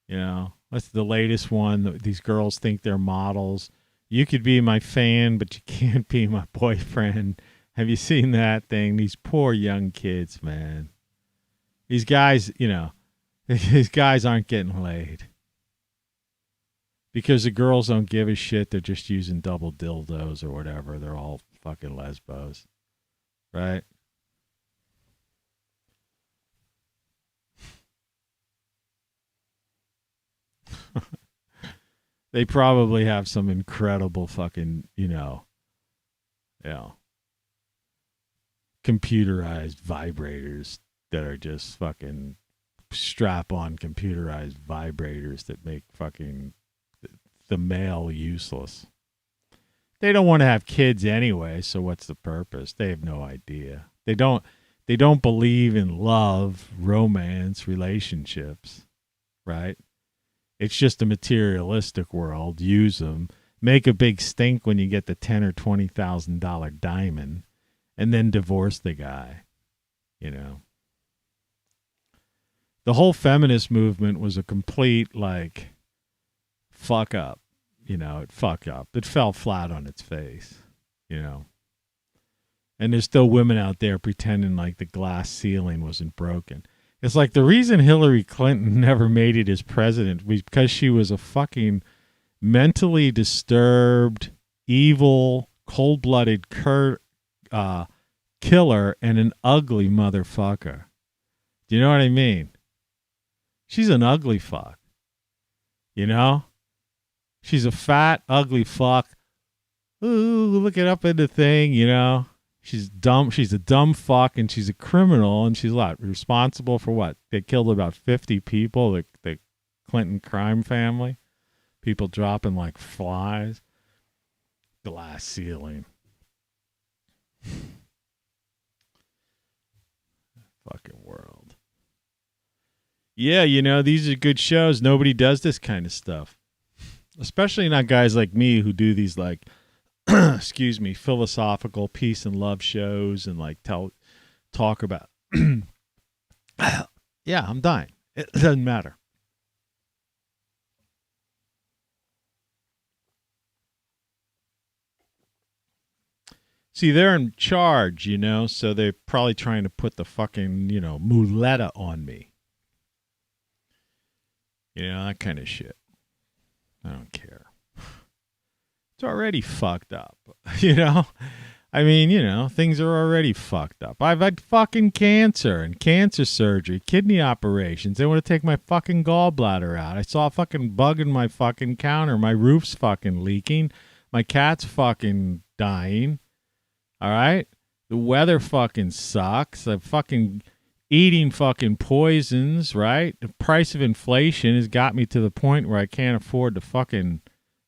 That's the latest one. These girls think they're models. You could be my fan, but you can't be my boyfriend. Have you seen that thing? These poor young kids, man. These guys, these guys aren't getting laid. Because the girls don't give a shit. They're just using double dildos or whatever. They're all fucking lesbos. Right? They probably have some incredible fucking, computerized vibrators that are just fucking strap-on computerized vibrators that make fucking the male useless. They don't want to have kids anyway, so what's the purpose? They have no idea. They don't believe in love, romance, relationships, right? It's just a materialistic world. Use them. Make a big stink when you get the $10,000 or $20,000 diamond, and then divorce the guy. The whole feminist movement was a complete fuck up. It fucked up. It fell flat on its face. And there's still women out there pretending like the glass ceiling wasn't broken. It's like the reason Hillary Clinton never made it as president was because she was a fucking mentally disturbed, evil, cold-blooded killer and an ugly motherfucker. Do you know what I mean? She's an ugly fuck. She's a fat, ugly fuck. Ooh, look it up in the thing, She's dumb. She's a dumb fuck, and she's a criminal, and she's responsible for what? They killed about 50 people, the Clinton crime family. People dropping like flies. Glass ceiling. Fucking world. Yeah, these are good shows. Nobody does this kind of stuff. Especially not guys like me who do these excuse me, philosophical peace and love shows and talk about. Yeah, I'm dying. It doesn't matter. See, they're in charge, so they're probably trying to put the fucking, muleta on me. That kind of shit. I don't care. It's already fucked up, I mean, things are already fucked up. I've had fucking cancer and cancer surgery, kidney operations. They want to take my fucking gallbladder out. I saw a fucking bug in my fucking counter. My roof's fucking leaking. My cat's fucking dying. All right? The weather fucking sucks. I'm fucking eating fucking poisons, right? The price of inflation has got me to the point where I can't afford to fucking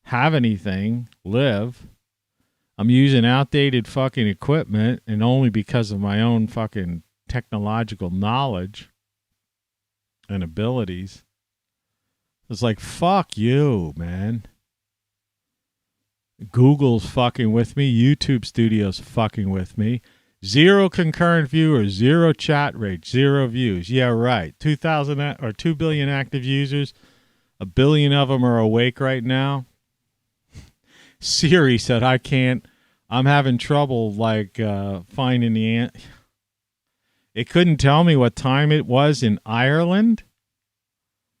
have anything, live. I'm using outdated fucking equipment, and only because of my own fucking technological knowledge and abilities. It's like, fuck you, man. Google's fucking with me. YouTube Studio's fucking with me. 0 concurrent viewers, 0 chat rate, 0 views. Yeah, right. 2 billion active users. 1 billion of them are awake right now. Siri said, I'm having trouble finding the It couldn't tell me what time it was in Ireland.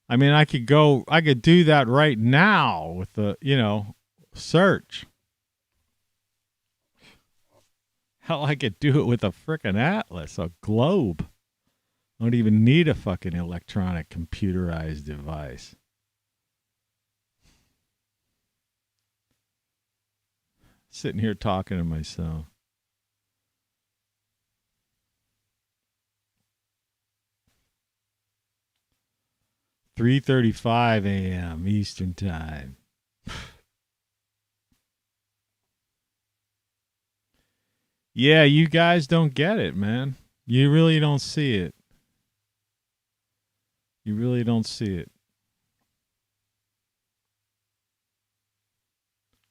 I mean, I could do that right now with the, search. Hell, I could do it with a frickin' atlas, a globe. I don't even need a fucking electronic computerized device. Sitting here talking to myself. "3:35 a.m. Eastern Time." Yeah, you guys don't get it, man. You really don't see it. You really don't see it.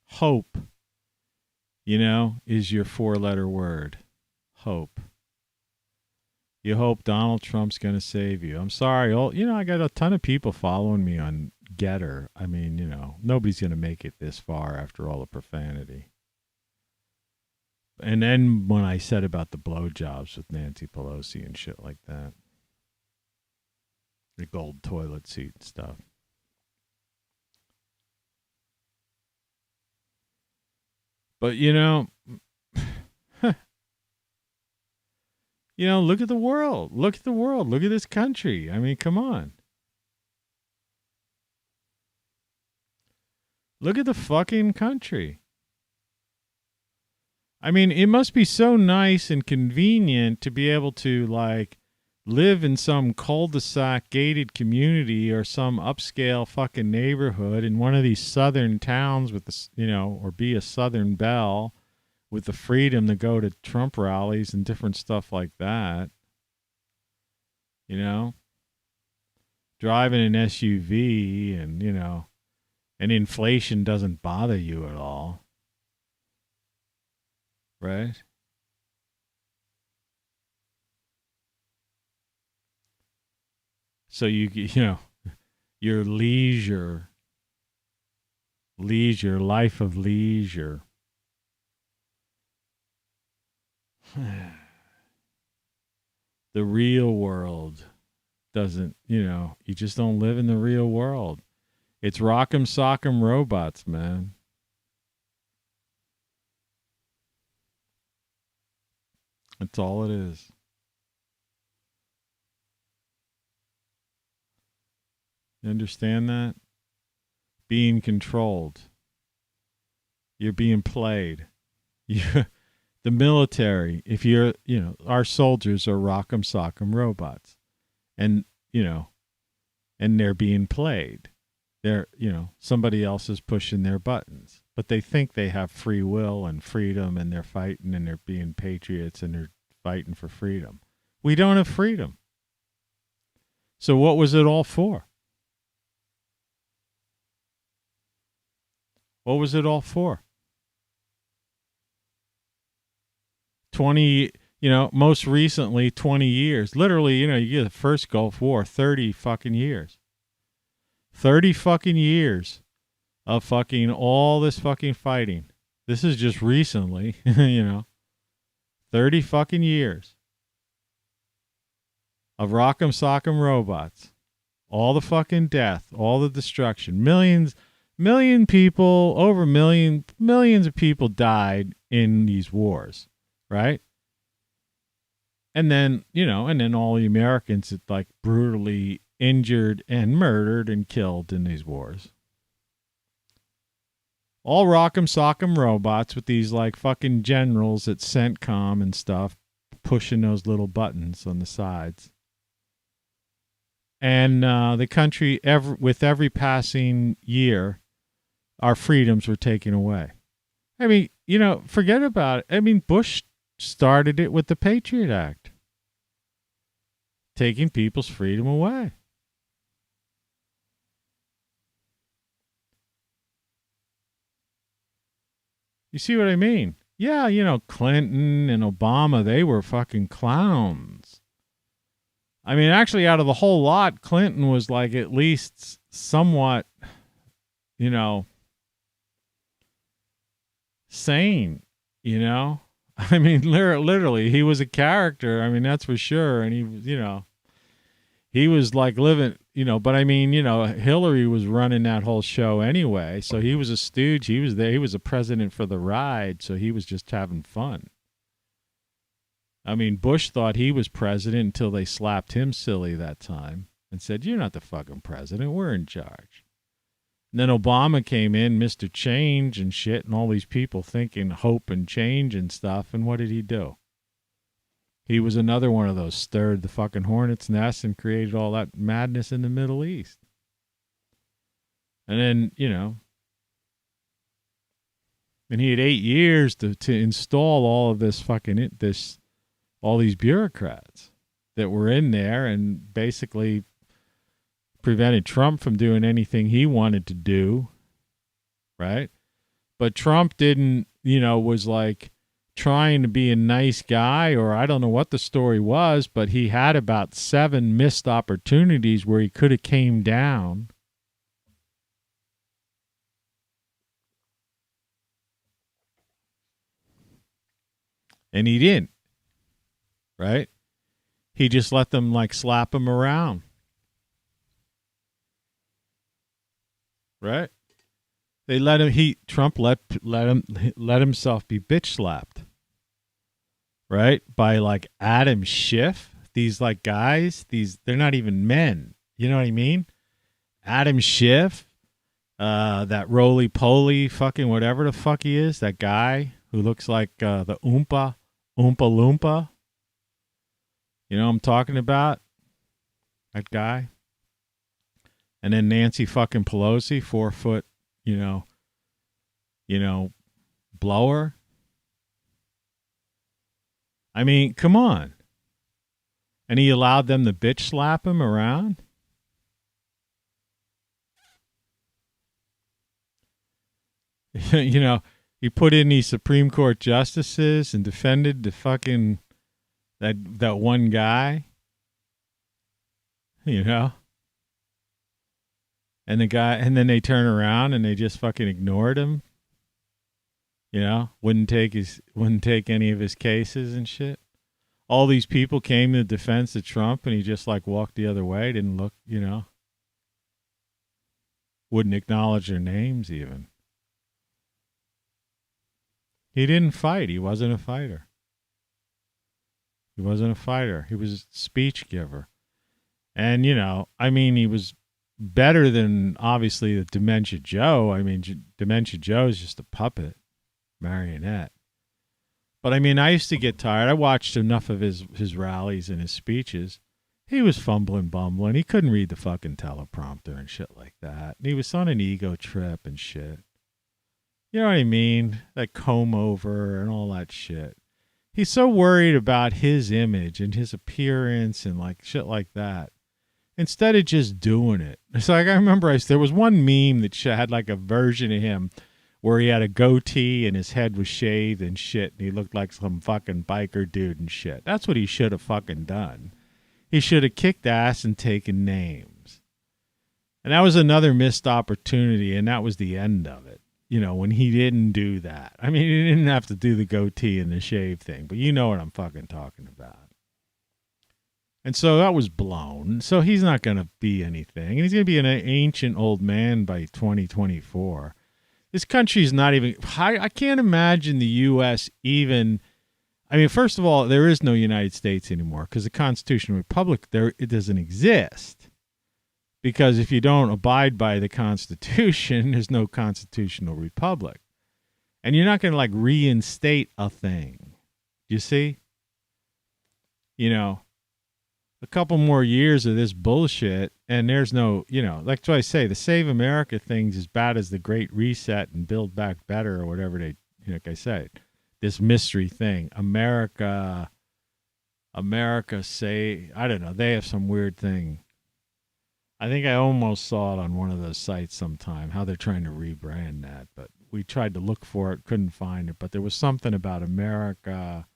Hope, is your 4-letter word. Hope. You hope Donald Trump's going to save you. I'm sorry. I got a ton of people following me on Getter. I mean, nobody's going to make it this far after all the profanity. And then when I said about the blowjobs with Nancy Pelosi and shit like that. The gold toilet seat and stuff. But, look at the world. Look at the world. Look at this country. I mean, come on. Look at the fucking country. I mean, it must be so nice and convenient to be able to, live in some cul-de-sac gated community or some upscale fucking neighborhood in one of these southern towns with the, or be a Southern belle with the freedom to go to Trump rallies and different stuff like that. Driving an SUV and, and inflation doesn't bother you at all. Right? So your leisure, life of leisure. The real world doesn't, you just don't live in the real world. It's rock'em sock'em robots, man. That's all it is. You understand that? Being controlled. You're being played. The military, if you're, our soldiers are rock'em sock'em robots. And, and they're being played. They're, somebody else is pushing their buttons. But they think they have free will and freedom and they're fighting and they're being patriots and they're fighting for freedom. We don't have freedom. So what was it all for? What was it all for? 20, most recently 20 years. Literally, you get the first Gulf War, 30 fucking years. 30 fucking years of fucking all this fucking fighting. This is just recently, 30 fucking years of rock'em sock'em robots. All the fucking death, all the destruction. Millions of people died in these wars, right? And then, all the Americans that brutally injured and murdered and killed in these wars. All rock'em sock'em robots with these fucking generals at CENTCOM and stuff pushing those little buttons on the sides. And the country, with every passing year, our freedoms were taken away. I mean, forget about it. I mean, Bush started it with the Patriot Act. Taking people's freedom away. You see what I mean? Yeah, you know, Clinton and Obama, they were fucking clowns. I mean, actually, out of the whole lot, Clinton was like at least somewhat, you know, sane, you know? I mean, literally, he was a character. I mean, that's for sure. And he was, you know, he was like living, you know, but I mean, you know, Hillary was running that whole show anyway. So he was a stooge. He was there. He was a president for the ride. So he was just having fun. I mean, Bush thought he was president until they slapped him silly that time and said, "You're not the fucking president. We're in charge." And then Obama came in, Mr. Change and shit, and all these people thinking hope and change and stuff. And what did he do? He was another one of those stirred the fucking hornet's nest and created all that madness in the Middle East. And then, you know, and he had 8 years to install all of this fucking, all these bureaucrats that were in there and basically prevented Trump from doing anything he wanted to do, right? But Trump didn't, you know, was like trying to be a nice guy, or I don't know what the story was, but he had about 7 missed opportunities where he could have came down. And he didn't, right? He just let them like slap him around. Right? They let him. Trump let himself be bitch slapped. Right? By like Adam Schiff. These like guys. They're not even men. You know what I mean? Adam Schiff. That roly-poly fucking whatever the fuck he is. That guy who looks like the Oompa Loompa. You know what I'm talking about? That guy. And then Nancy fucking Pelosi, 4 foot, you know, blower. I mean, come on. And he allowed them to bitch slap him around. You know, he put in these Supreme Court justices and defended the fucking, that one guy. You know? And then they turn around and they just fucking ignored him. You know, wouldn't take any of his cases and shit. All these people came to the defense of Trump and he just like walked the other way, didn't look, you know. Wouldn't acknowledge their names even. He didn't fight. He wasn't a fighter. He wasn't a fighter. He was a speech giver. And, you know, I mean, he was better than, obviously, the Dementia Joe. I mean, Dementia Joe is just a puppet, marionette. But, I mean, I used to get tired. I watched enough of his rallies and his speeches. He was fumbling, bumbling. He couldn't read the fucking teleprompter and shit like that. And he was on an ego trip and shit. You know what I mean? Like comb over and all that shit. He's so worried about his image and his appearance and like shit like that, instead of just doing it. It's like, I remember there was one meme that had like a version of him where he had a goatee and his head was shaved and shit, and he looked like some fucking biker dude and shit. That's what he should have fucking done. He should have kicked ass and taken names. And that was another missed opportunity, and that was the end of it. You know, when he didn't do that. I mean, he didn't have to do the goatee and the shave thing, but you know what I'm fucking talking about. And so that was blown. So he's not going to be anything. And he's going to be an ancient old man by 2024. This country's not even... I can't imagine the U.S. even... I mean, first of all, there is no United States anymore because the Constitutional Republic, it doesn't exist. Because if you don't abide by the Constitution, there's no constitutional republic. And you're not going to like reinstate a thing. You see? You know, a couple more years of this bullshit and there's no, you know, like what I say, the Save America thing's as bad as the Great Reset and Build Back Better or whatever they, you know, like I said, this mystery thing. America say, I don't know, they have some weird thing. I think I almost saw it on one of those sites sometime, how they're trying to rebrand that, but we tried to look for it, couldn't find it, but there was something about America,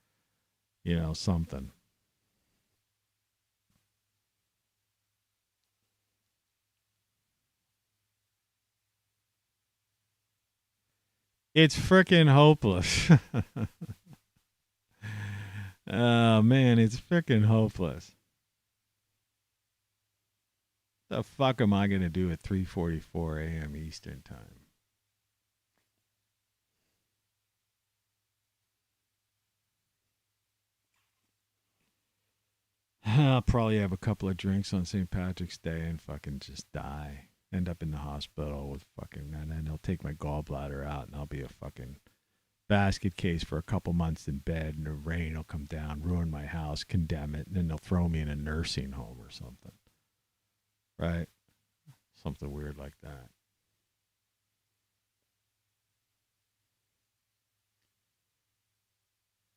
you know, something. It's freaking hopeless. Oh, man, it's freaking hopeless. The fuck am I going to do at 3:44 a.m. Eastern Time? I'll probably have a couple of drinks on St. Patrick's Day and fucking just die. End up in the hospital with fucking, and then they'll take my gallbladder out and I'll be a fucking basket case for a couple months in bed, and the rain will come down, ruin my house, condemn it, and then they'll throw me in a nursing home or something. Right? Something weird like that.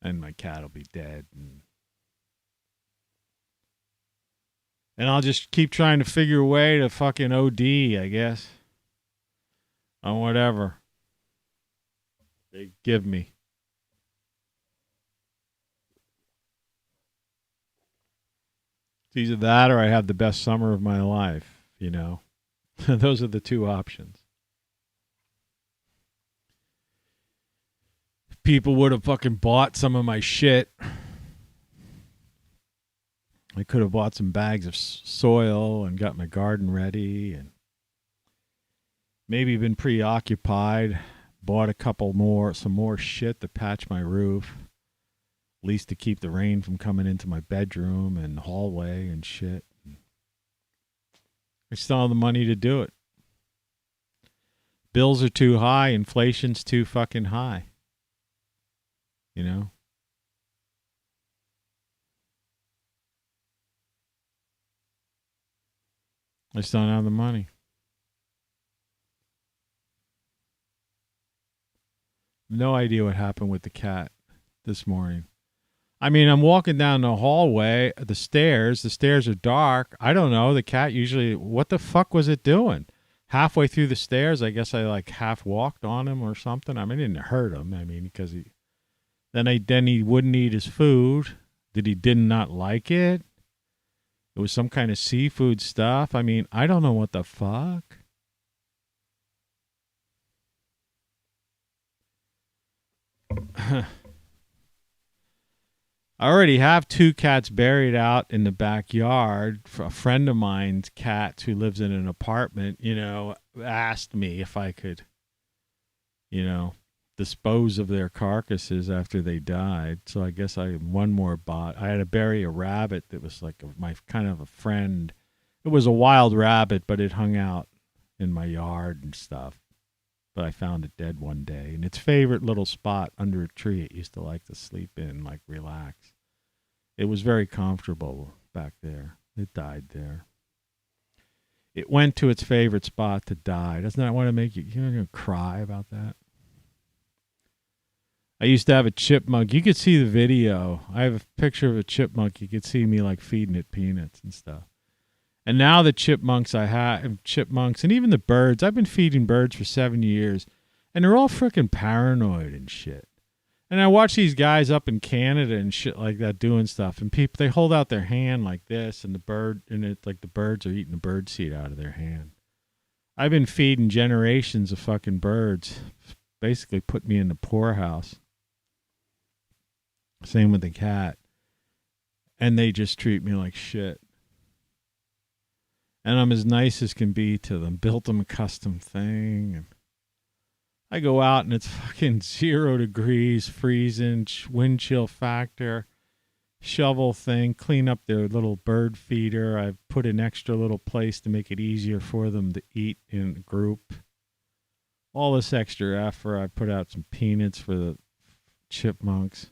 And my cat will be dead, and I'll just keep trying to figure a way to fucking OD, I guess. On whatever they give me. It's either that or I have the best summer of my life, you know. Those are the two options. If people would have fucking bought some of my shit, I could have bought some bags of soil and got my garden ready and maybe been preoccupied, bought some more shit to patch my roof, at least to keep the rain from coming into my bedroom and hallway and shit. I still have the money to do it. Bills are too high, inflation's too fucking high. You know? I just don't have the money. No idea what happened with the cat this morning. I mean, I'm walking down the hallway, the stairs. The stairs are dark. I don't know. The cat usually, what the fuck was it doing? Halfway through the stairs, I guess I like half walked on him or something. I mean, I didn't hurt him. I mean, because then he wouldn't eat his food. Did not like it? It was some kind of seafood stuff. I mean, I don't know what the fuck. I already have 2 cats buried out in the backyard. A friend of mine's cat who lives in an apartment, you know, asked me if I could, you know, dispose of their carcasses after they died. So I guess I one more bot. I had to bury a rabbit that was like my kind of a friend. It was a wild rabbit, but it hung out in my yard and stuff. But I found it dead one day. And its favorite little spot under a tree it used to like to sleep in, like relax. It was very comfortable back there. It died there. It went to its favorite spot to die. Doesn't that want to make you, you're going to cry about that? I used to have a chipmunk. You could see the video. I have a picture of a chipmunk. You could see me like feeding it peanuts and stuff. And now the chipmunks and even the birds, I've been feeding birds for 7 years, and they're all freaking paranoid and shit. And I watch these guys up in Canada and shit like that doing stuff, and people, they hold out their hand like this, and the birds are eating the bird seed out of their hand. I've been feeding generations of fucking birds, basically put me in the poorhouse. Same with the cat. And they just treat me like shit. And I'm as nice as can be to them. Built them a custom thing. And I go out and it's fucking 0 degrees, freezing, wind chill factor, shovel thing, clean up their little bird feeder. I've put an extra little place to make it easier for them to eat in a group. All this extra effort. I put out some peanuts for the chipmunks.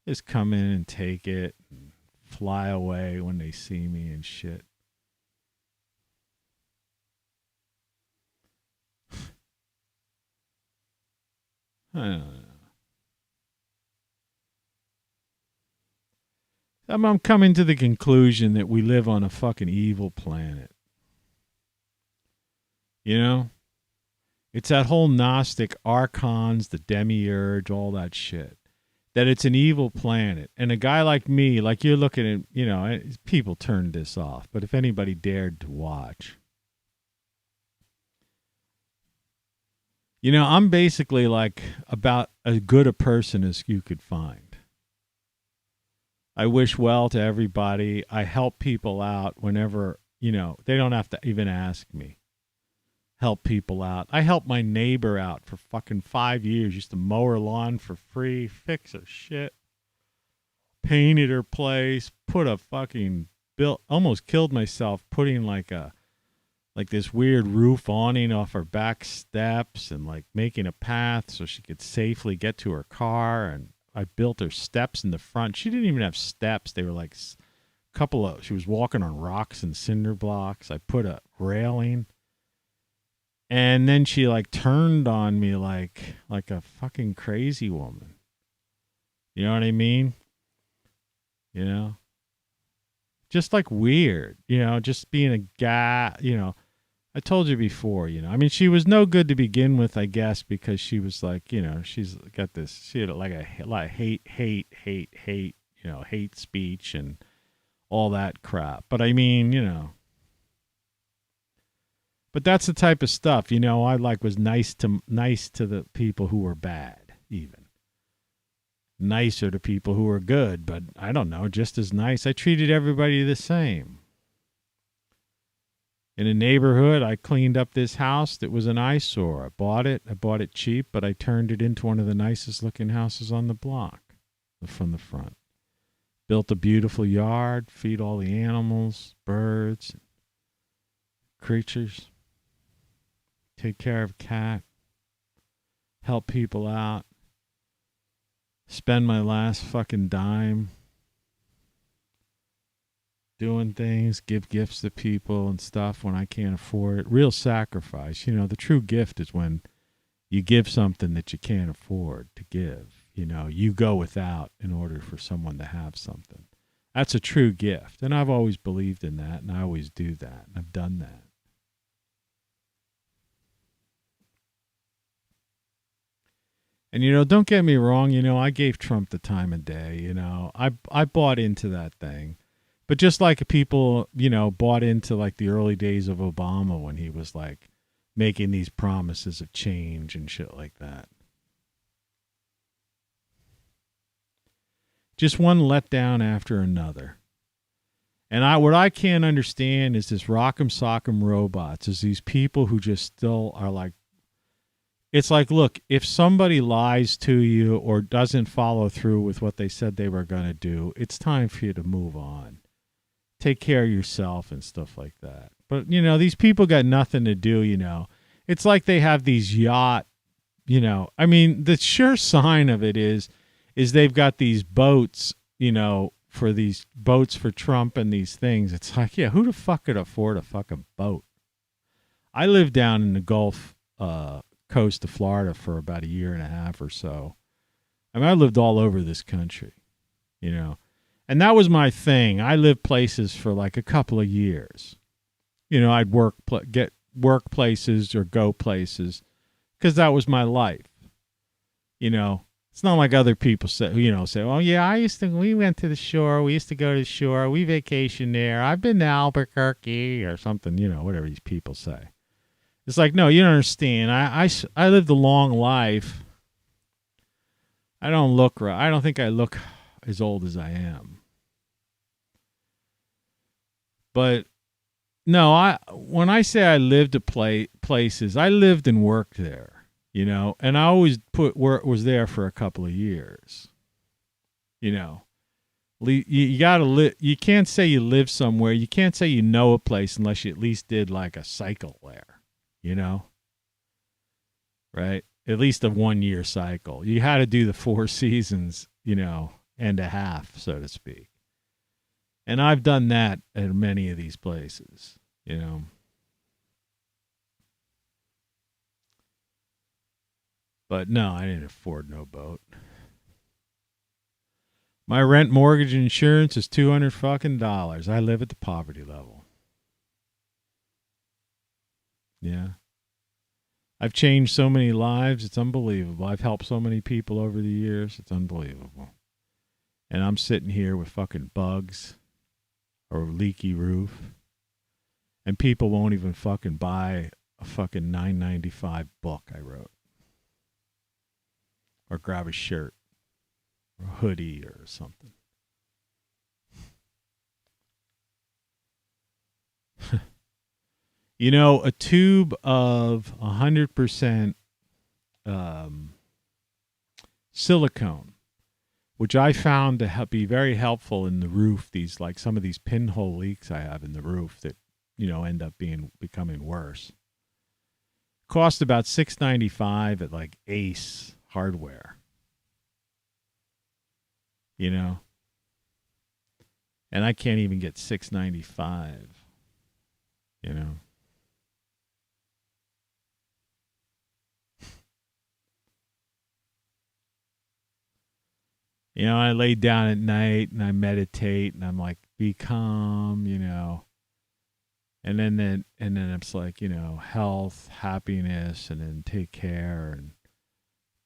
Just come in and take it and fly away when they see me and shit. I don't know. I'm coming to the conclusion that we live on a fucking evil planet. You know? It's that whole Gnostic archons, the demiurge, all that shit. That it's an evil planet. And a guy like me, like you're looking at, you know, people turned this off. But if anybody dared to watch. You know, I'm basically like about as good a person as you could find. I wish well to everybody. I help people out whenever, you know, they don't have to even ask me. Help people out. I helped my neighbor out for fucking 5 years. Used to mow her lawn for free, fix her shit, painted her place, put a fucking almost killed myself putting like this weird roof awning off her back steps and like making a path so she could safely get to her car. And I built her steps in the front. She didn't even have steps. They were like she was walking on rocks and cinder blocks. I put a railing. And then she like turned on me like a fucking crazy woman. You know what I mean? You know? Just like weird, you know, just being a guy, you know. I told you before, you know. I mean, she was no good to begin with, I guess, because she was like, you know, she's got this, she had like a lot of hate, you know, hate speech and all that crap. But I mean, you know. But that's the type of stuff, you know, I like was nice to the people who were bad, even. Nicer to people who were good, but I don't know, just as nice. I treated everybody the same. In a neighborhood, I cleaned up this house that was an eyesore. I bought it cheap, but I turned it into one of the nicest looking houses on the block from the front. Built a beautiful yard, feed all the animals, birds, creatures. Take care of a cat, help people out, spend my last fucking dime doing things, give gifts to people and stuff when I can't afford it. Real sacrifice. You know, the true gift is when you give something that you can't afford to give. You know, you go without in order for someone to have something. That's a true gift. And I've always believed in that, and I always do that. And I've done that. And, you know, don't get me wrong, you know, I gave Trump the time of day, you know. I bought into that thing. But just like people, you know, bought into like the early days of Obama when he was like making these promises of change and shit like that. Just one letdown after another. And what I can't understand is this rock'em sock'em robots, is these people who just still are like, it's like, look, if somebody lies to you or doesn't follow through with what they said they were going to do, it's time for you to move on. Take care of yourself and stuff like that. But, you know, these people got nothing to do, you know. It's like they have these yacht, you know. I mean, the sure sign of it is they've got these boats, you know, for these boats for Trump and these things. It's like, yeah, who the fuck could afford a fucking boat? I lived down in the Gulf coast of Florida for about a year and a half or so. I mean, I lived all over this country, you know. And that was my thing. I lived places for like a couple of years. You know, I'd get work places or go places because that was my life. You know, it's not like other people say, oh yeah, we went to the shore. We used to go to the shore. We vacationed there. I've been to Albuquerque or something, you know, whatever these people say. It's like, no, you don't understand. I lived a long life. I don't look right. I don't think I look as old as I am. But no, when I say I lived at places, I lived and worked there, you know, and I always was there for a couple of years. You know, you got to live. You can't say you live somewhere. You can't say you know a place unless you at least did like a cycle there, you know, right? At least a 1 year cycle. You had to do the 4 seasons, you know, and a half, so to speak. And I've done that at many of these places, you know. But no, I didn't afford no boat. My rent, mortgage, and insurance is $200 fucking dollars. I live at the poverty level. Yeah. I've changed so many lives. It's unbelievable. I've helped so many people over the years. It's unbelievable. And I'm sitting here with fucking bugs or a leaky roof. And people won't even fucking buy a fucking $9.95 book I wrote. Or grab a shirt. Or a hoodie or something. You know, a tube of 100% silicone, which I found to be very helpful in the roof. These, like some of these pinhole leaks I have in the roof that, you know, end up becoming worse. Cost about $6.95 at like Ace Hardware. You know, and I can't even get $6.95. You know. You know, I lay down at night and I meditate and I'm like, be calm, you know. And then it's like, you know, health, happiness, and then take care and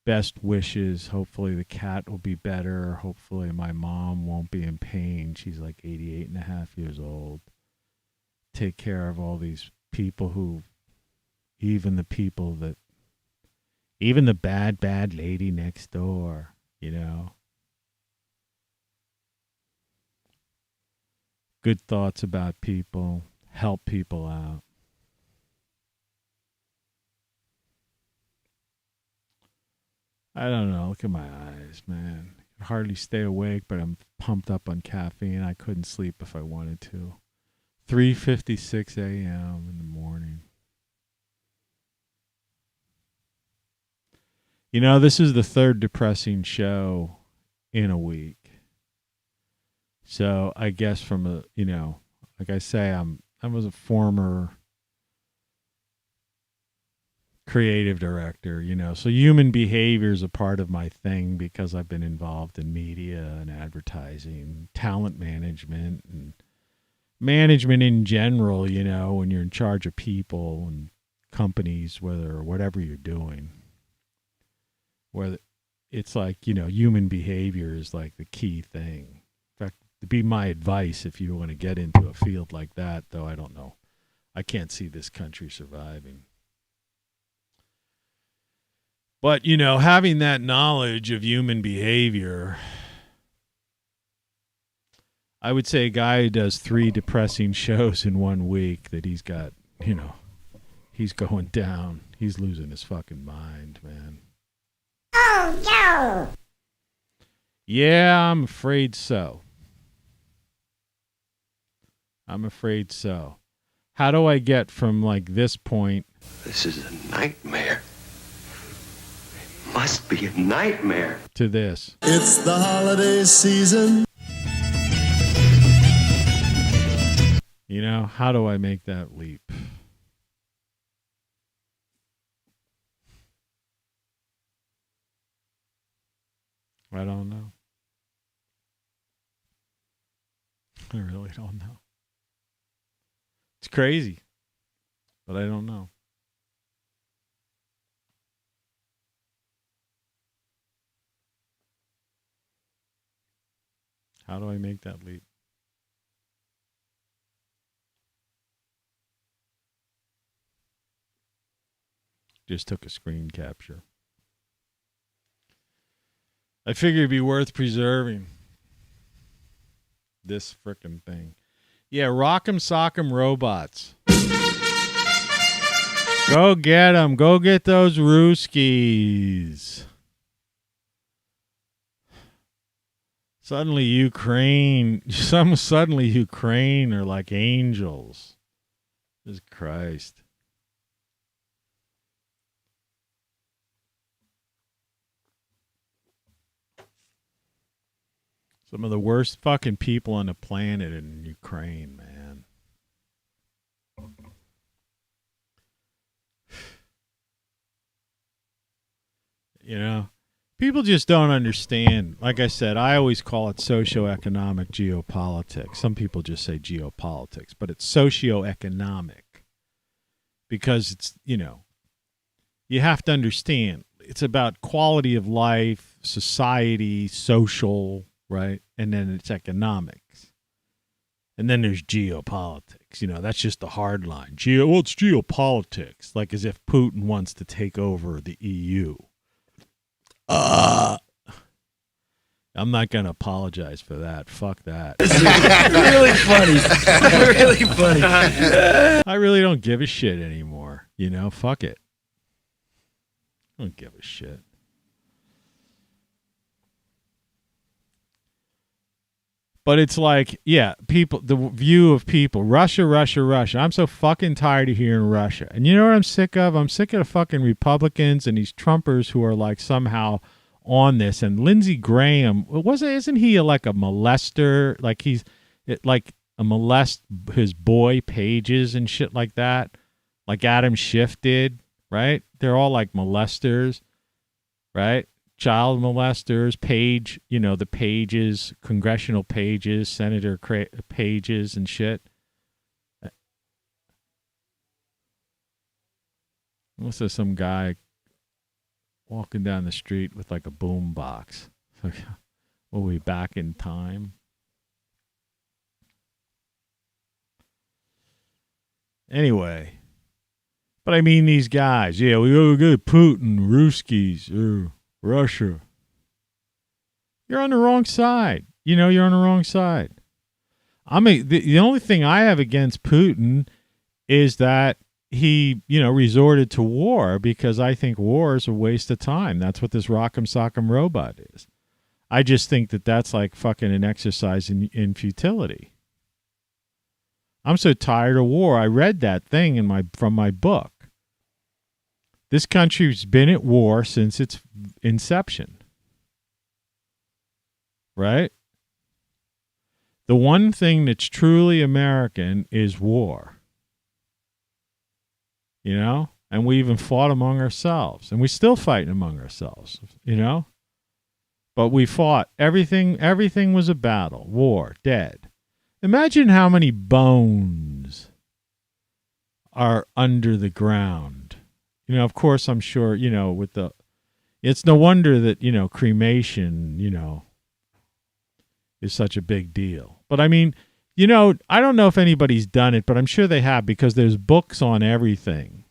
best wishes. Hopefully the cat will be better. Hopefully my mom won't be in pain. She's like 88 and a half years old. Take care of all these people who, even the bad lady next door, you know. Good thoughts about people, help people out. I don't know. Look at my eyes, man. I can hardly stay awake, but I'm pumped up on caffeine. I couldn't sleep if I wanted to. 3:56 a.m. in the morning. You know, this is the third depressing show in a week. So I guess from a, you know, like I say, I was a former creative director, you know, so human behavior is a part of my thing because I've been involved in media and advertising, talent management, and management in general, you know, when you're in charge of people and companies, whatever you're doing, whether it's like, you know, human behavior is like the key thing. In fact, to be my advice if you want to get into a field like that, though I don't know. I can't see this country surviving. But, you know, having that knowledge of human behavior, I would say a guy who does 3 depressing shows in 1 week that he's got, you know, he's going down. He's losing his fucking mind, man. Oh, no. Yeah, I'm afraid so. I'm afraid so. How do I get from like this point? This is a nightmare. It must be a nightmare. To this. It's the holiday season. You know, how do I make that leap? I don't know. I really don't know. It's crazy, but I don't know. How do I make that leap? Just took a screen capture. I figured it'd be worth preserving this frickin' thing. Yeah, Rock'em Sock'em Robots. Go get them. Go get those Ruskies. Suddenly Ukraine are like angels. Jesus Christ. Some of the worst fucking people on the planet in Ukraine, man. You know, people just don't understand. Like I said, I always call it socioeconomic geopolitics. Some people just say geopolitics, but it's socioeconomic because it's, you know, you have to understand it's about quality of life, society, social, right? And then it's economics. And then there's geopolitics. You know, that's just the hard line. Well, it's geopolitics, like as if Putin wants to take over the EU. I'm not going to apologize for that. Fuck that. Really funny. Really funny. I really don't give a shit anymore. You know, fuck it. I don't give a shit. But it's like, yeah, people, the view of people, Russia, Russia, Russia. I'm so fucking tired of hearing Russia. And you know what I'm sick of? I'm sick of the fucking Republicans and these Trumpers who are like somehow on this. And Lindsey Graham, isn't he like a molester? Like he's like a molest his boy pages and shit like that. Like Adam Schiff did, right? They're all like molesters, right? Child molesters, page, you know, the pages, congressional pages, senator pages and shit. What's this, some guy walking down the street with like a boom box? Will we back in time? Anyway. But I mean these guys. Yeah, we go good Putin, Ruskies, Russia. You're on the wrong side. You know, you're on the wrong side. I mean, the only thing I have against Putin is that he, you know, resorted to war because I think war is a waste of time. That's what this Rock'em Sock'em Robot is. I just think that that's like fucking an exercise in futility. I'm so tired of war. I read that thing from my book. This country's been at war since its inception. Right? The one thing that's truly American is war. You know? And we even fought among ourselves. And we're still fighting among ourselves. You know? But we fought. Everything was a battle. War. Dead. Imagine how many bones are under the ground. You know, of course, I'm sure, you know, it's no wonder that, you know, cremation, you know, is such a big deal. But I mean, you know, I don't know if anybody's done it, but I'm sure they have because there's books on everything.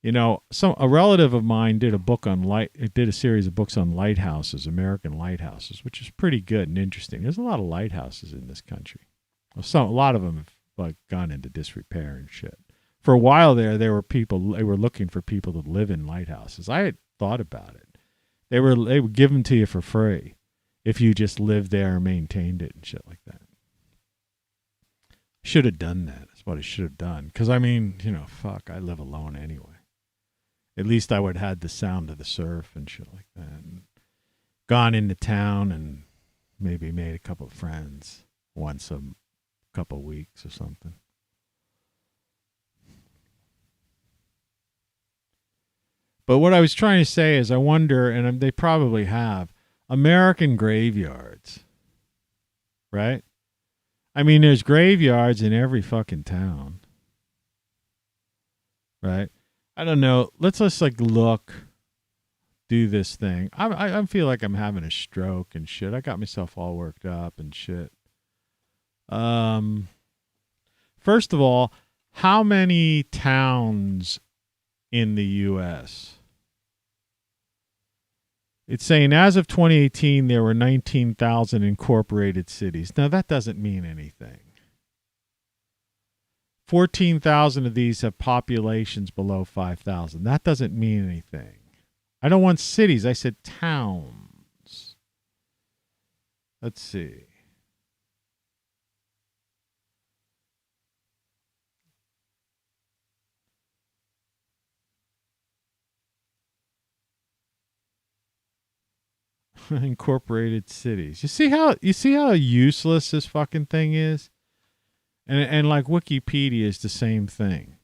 You know, a relative of mine did a series of books on lighthouses, American lighthouses, which is pretty good and interesting. There's a lot of lighthouses in this country. A lot of them have like gone into disrepair and shit. For a while there were looking for people to live in lighthouses. I had thought about it. They would give them to you for free if you just lived there and maintained it and shit like that. Should have done that. That's what I should have done. Because, I mean, you know, fuck, I live alone anyway. At least I would have had the sound of the surf and shit like that. And gone into town and maybe made a couple of friends once a couple of weeks or something. But what I was trying to say is I wonder, and they probably have, American graveyards, right? I mean, there's graveyards in every fucking town, right? I don't know. Let's just like do this thing. I feel like I'm having a stroke and shit. I got myself all worked up and shit. First of all, how many towns in the U.S.? It's saying as of 2018, there were 19,000 incorporated cities. Now, that doesn't mean anything. 14,000 of these have populations below 5,000. That doesn't mean anything. I don't want cities. I said towns. Let's see. Incorporated cities. You see how useless this fucking thing is? And like Wikipedia is the same thing.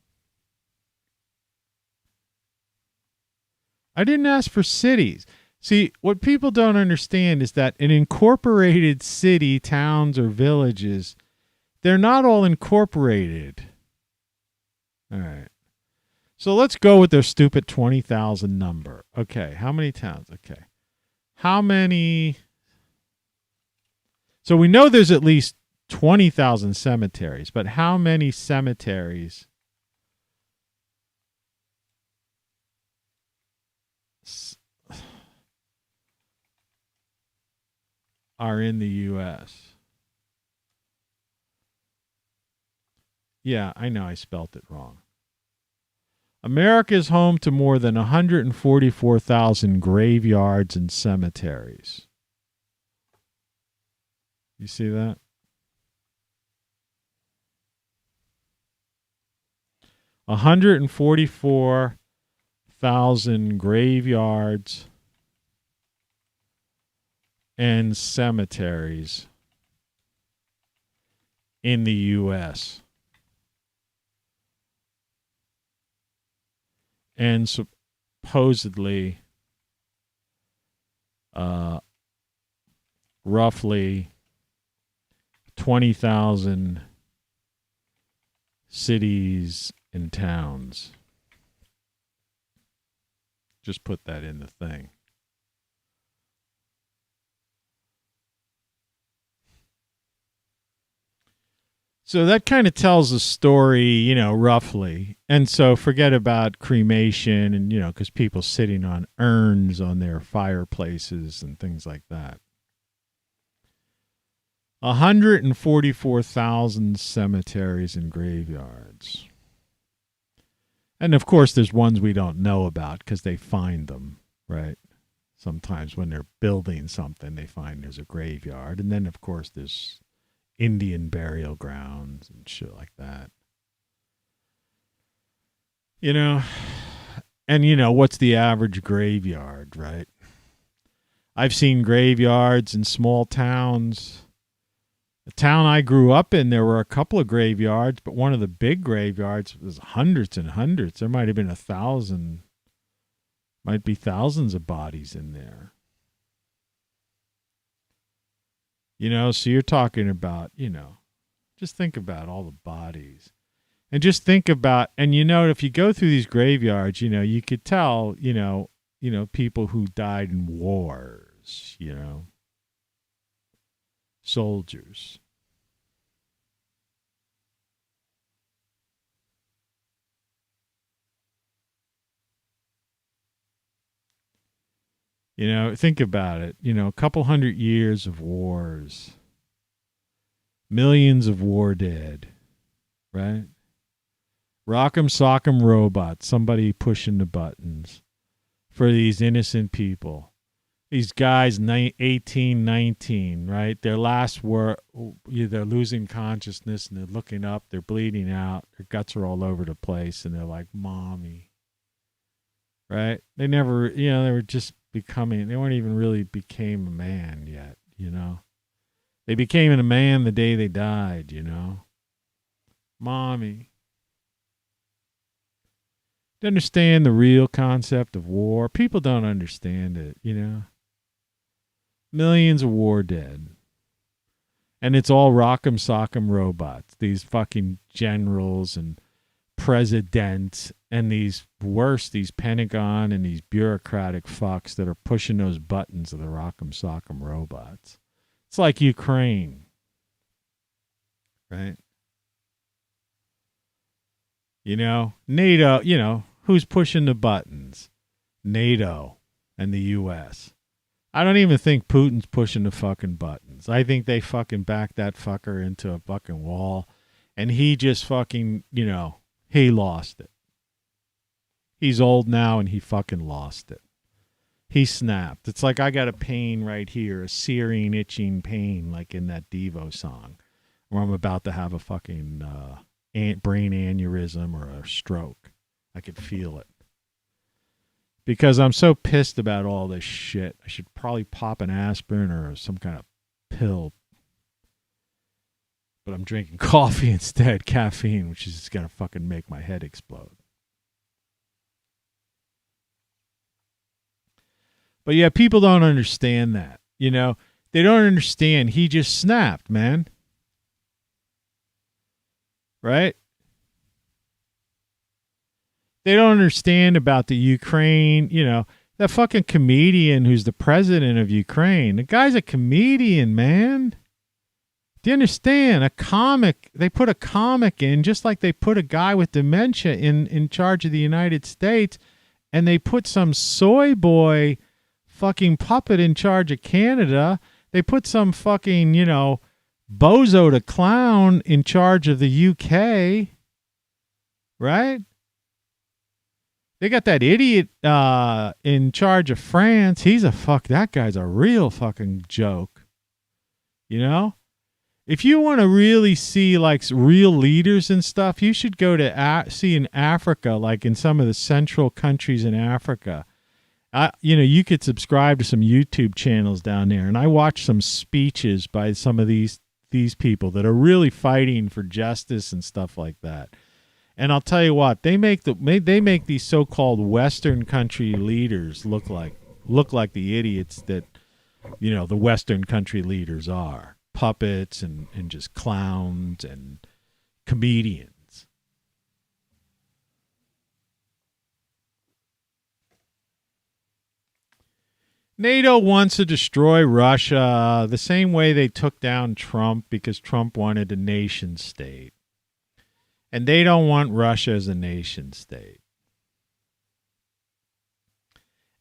I didn't ask for cities. See, what people don't understand is that an incorporated city, towns, or villages, they're not all incorporated. All right. So let's go with their stupid 20,000 number. Okay, how many towns? Okay. How many? So we know there's at least 20,000 cemeteries, but how many cemeteries are in the U.S.? Yeah, I know I spelt it wrong. America is home to more than 144,000 graveyards and cemeteries. You see that? $144,000 graveyards and cemeteries in the U.S. And supposedly roughly 20,000 cities and towns. Just put that in the thing. So that kind of tells a story, roughly. And so forget about cremation and, because people sitting on urns on their fireplaces and things like that. 144,000 cemeteries and graveyards. And of course, there's ones we don't know about because they find them, right? Sometimes when they're building something, they find there's a graveyard. And then, of course, there's Indian burial grounds and shit like that. And what's the average graveyard, right? I've seen graveyards in small towns. The town I grew up in, there were a couple of graveyards, but one of the big graveyards was hundreds and hundreds. There might have been 1,000, might be thousands of bodies in there. So you're talking about, just think about all the bodies. And just think about, and if you go through these graveyards, you could tell, people who died in wars, soldiers. Think about it. A couple hundred years of wars. Millions of war dead. Right? Rock'em sock'em robots. Somebody pushing the buttons for these innocent people. These guys, 18, 19, right? Their last war, they're losing consciousness and they're looking up. They're bleeding out. Their guts are all over the place. And they're like, Mommy. Right? They never, they were just they weren't even really became a man yet, They became a man the day they died, Mommy. To understand the real concept of war, people don't understand it, Millions of war dead. And it's all rock'em sock'em robots. These fucking generals and presidents and these Pentagon and these bureaucratic fucks that are pushing those buttons of the rock'em sock'em robots. It's like Ukraine, right? NATO, who's pushing the buttons? NATO and the U.S. I don't even think Putin's pushing the fucking buttons. I think they fucking backed that fucker into a fucking wall and he just fucking, he lost it. He's old now and he fucking lost it. He snapped. It's like I got a pain right here, a searing, itching pain, like in that Devo song, where I'm about to have a fucking brain aneurysm or a stroke. I could feel it. Because I'm so pissed about all this shit. I should probably pop an aspirin or some kind of pill. But I'm drinking coffee instead, caffeine, which is just going to fucking make my head explode. But yeah, people don't understand that. They don't understand. He just snapped, man. Right? They don't understand about the Ukraine, that fucking comedian who's the president of Ukraine. The guy's a comedian, man. Do you understand? A comic. They put a comic in, just like they put a guy with dementia in charge of the United States, and they put some soy boy fucking puppet in charge of Canada. They put some fucking, bozo the clown in charge of the UK. Right? They got that idiot in charge of France. That guy's a real fucking joke. If you want to really see like real leaders and stuff, you should go to see in Africa, like in some of the central countries in Africa. You could subscribe to some YouTube channels down there, and I watch some speeches by some of these people that are really fighting for justice and stuff like that. And I'll tell you what, they make these so-called Western country leaders look like the idiots that, the Western country leaders are. Puppets and just clowns and comedians. NATO wants to destroy Russia the same way they took down Trump because Trump wanted a nation state. And they don't want Russia as a nation state.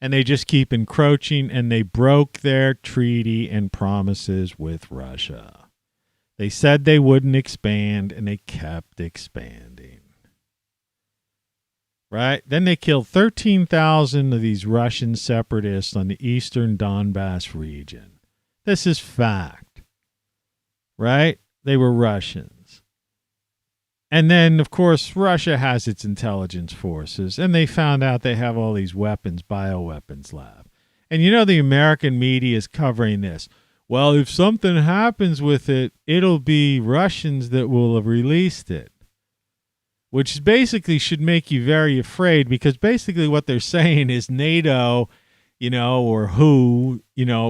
And they just keep encroaching, and they broke their treaty and promises with Russia. They said they wouldn't expand, and they kept expanding. Right? Then they killed 13,000 of these Russian separatists on the eastern Donbass region. This is fact. Right? They were Russians. And then, of course, Russia has its intelligence forces, and they found out they have all these weapons, bioweapons lab. And the American media is covering this. Well, if something happens with it, it'll be Russians that will have released it. Which basically should make you very afraid, because basically what they're saying is NATO, or WHO,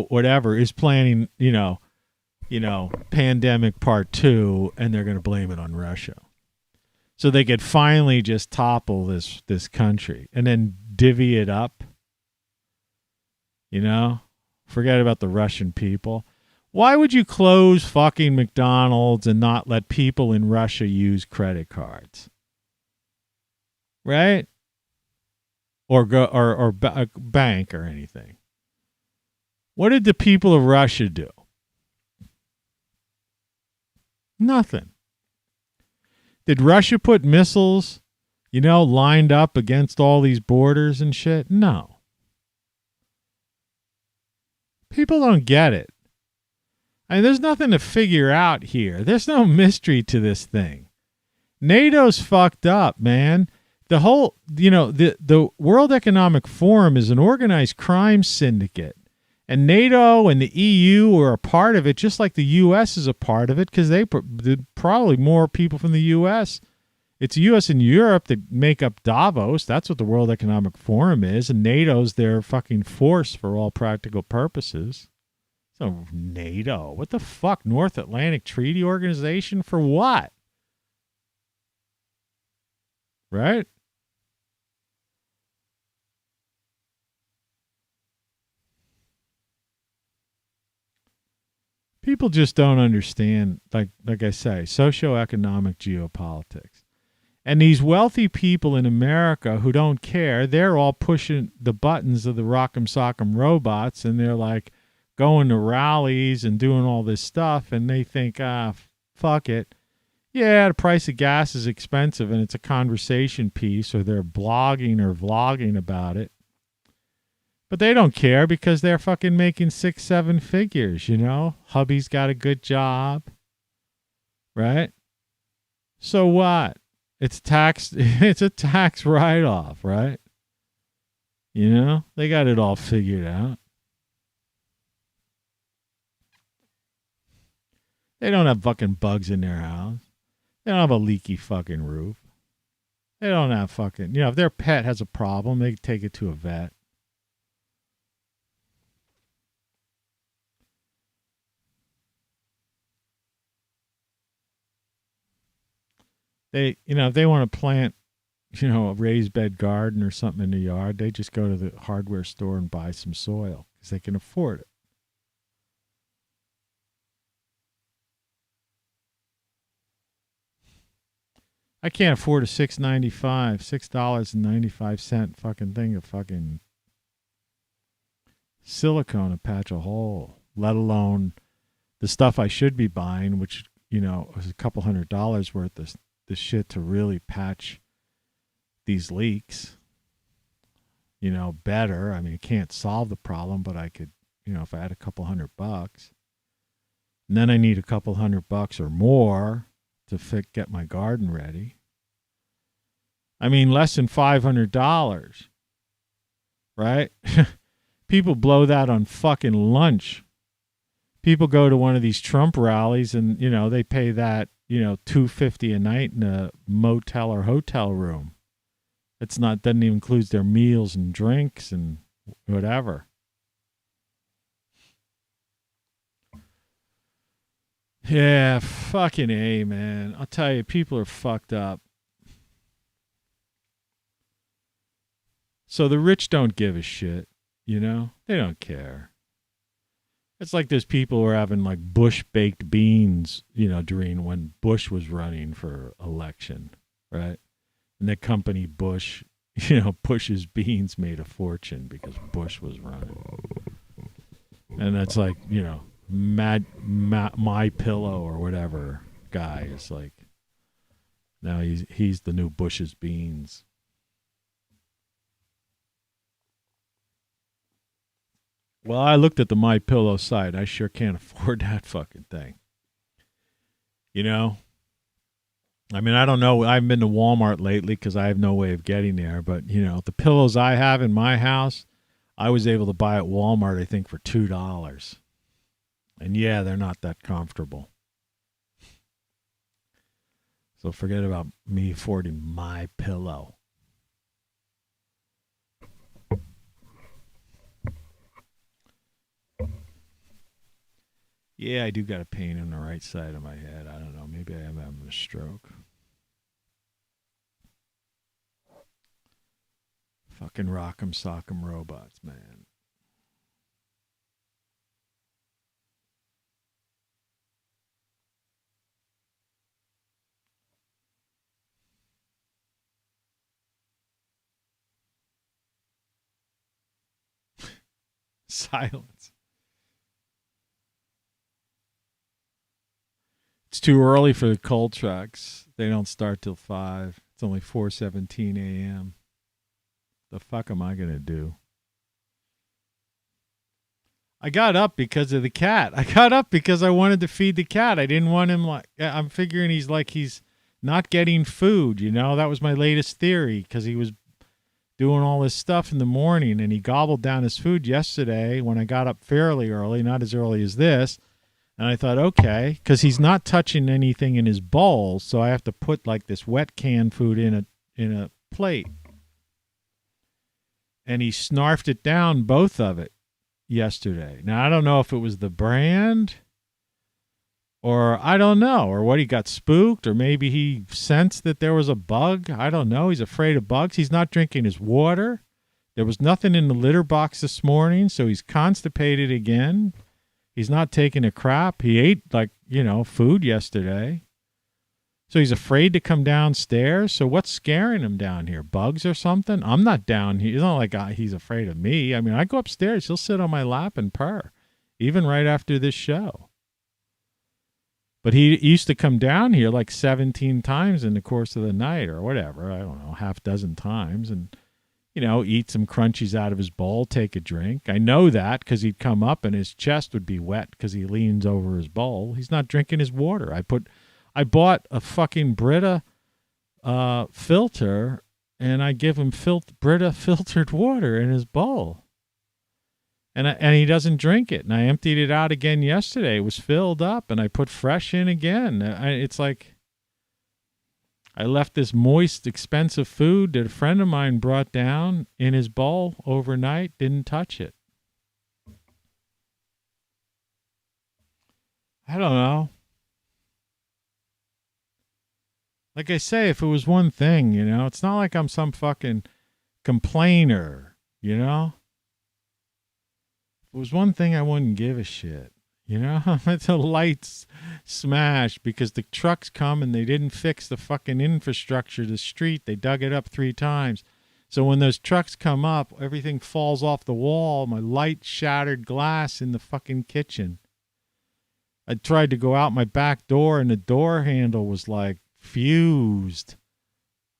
whatever, is planning, pandemic part 2, and they're going to blame it on Russia. So they could finally just topple this country and then divvy it up. Forget about the Russian people. Why would you close fucking McDonald's and not let people in Russia use credit cards? Right? Or a bank or anything. What did the people of Russia do? Nothing. Did Russia put missiles, lined up against all these borders and shit? No. People don't get it. There's nothing to figure out here. There's no mystery to this thing. NATO's fucked up, man. The whole, the World Economic Forum is an organized crime syndicate. And NATO and the EU are a part of it, just like the U.S. is a part of it, because probably more people from the U.S. It's U.S. and Europe that make up Davos. That's what the World Economic Forum is, and NATO's their fucking force for all practical purposes. So NATO, what the fuck? North Atlantic Treaty Organization for what? Right? People just don't understand, like I say, socioeconomic geopolitics. And these wealthy people in America who don't care, they're all pushing the buttons of the Rock'em Sock'em robots, and they're like going to rallies and doing all this stuff, and they think, fuck it. Yeah, the price of gas is expensive, and it's a conversation piece, or they're blogging or vlogging about it. But they don't care because they're fucking making 6-7 figures, Hubby's got a good job. Right? So what? It's a tax write-off, right? They got it all figured out. They don't have fucking bugs in their house. They don't have a leaky fucking roof. They don't have fucking, if their pet has a problem, they take it to a vet. They, if they want to plant a raised bed garden or something in the yard, they just go to the hardware store and buy some soil because they can afford it. I can't afford a $6.95 fucking thing of fucking silicone to patch a hole, let alone the stuff I should be buying, which, was a couple $100 worth of the shit to really patch these leaks, better. I mean, it can't solve the problem, but I could, if I had a couple $100. And then I need a couple $100 or more to get my garden ready. I mean, less than $500, right? People blow that on fucking lunch. People go to one of these Trump rallies and, they pay that, $250 a night in a motel or hotel room. Doesn't even include their meals and drinks and whatever. Yeah, fucking A, man. I'll tell you, people are fucked up. So the rich don't give a shit, They don't care. It's like those people who are having like Bush baked beans, during when Bush was running for election, right? And the company Bush, Bush's beans made a fortune because Bush was running. And that's like, My Pillow or whatever guy is like, now he's the new Bush's beans. Well, I looked at the My Pillow site. I sure can't afford that fucking thing. I mean, I don't know. I haven't been to Walmart lately because I have no way of getting there. But, the pillows I have in my house, I was able to buy at Walmart, I think, for $2. And, yeah, they're not that comfortable. So forget about me affording My Pillow. Yeah, I do got a pain on the right side of my head. I don't know. Maybe I am having a stroke. Fucking rock'em sock'em robots, man. Silence. It's too early for the cold trucks. They don't start till 5. It's only 4:17 a.m. The fuck am I going to do? I got up because of the cat. I got up because I wanted to feed the cat. I didn't want him I'm figuring he's not getting food, That was my latest theory because he was doing all this stuff in the morning and he gobbled down his food yesterday when I got up fairly early, not as early as this. And I thought, okay, because he's not touching anything in his bowl, so I have to put like this wet canned food in a plate. And he snarfed it down, both of it, yesterday. Now, I don't know if it was the brand or I don't know, or what, he got spooked, or maybe he sensed that there was a bug. I don't know. He's afraid of bugs. He's not drinking his water. There was nothing in the litter box this morning, so he's constipated again. He's not taking a crap. He ate, food yesterday. So he's afraid to come downstairs. So what's scaring him down here? Bugs or something? I'm not down here. It's not like he's afraid of me. I mean, I go upstairs. He'll sit on my lap and purr, even right after this show. But he used to come down here like 17 times in the course of the night or whatever. I don't know, half dozen times. And eat some crunchies out of his bowl, take a drink. I know that because he'd come up and his chest would be wet because he leans over his bowl. He's not drinking his water. I bought a fucking Brita filter, and I give him Brita filtered water in his bowl. And he doesn't drink it. And I emptied it out again yesterday. It was filled up, and I put fresh in again. It's like I left this moist, expensive food that a friend of mine brought down in his bowl overnight, didn't touch it. I don't know. Like I say, if it was one thing, you know, it's not like I'm some fucking complainer, you know? If it was one thing, I wouldn't give a shit. You know, if the lights smash because the trucks come and they didn't fix the fucking infrastructure, the street, they dug it up 3 times. So when those trucks come up, everything falls off the wall. My light shattered glass in the fucking kitchen. I tried to go out my back door and the door handle was like fused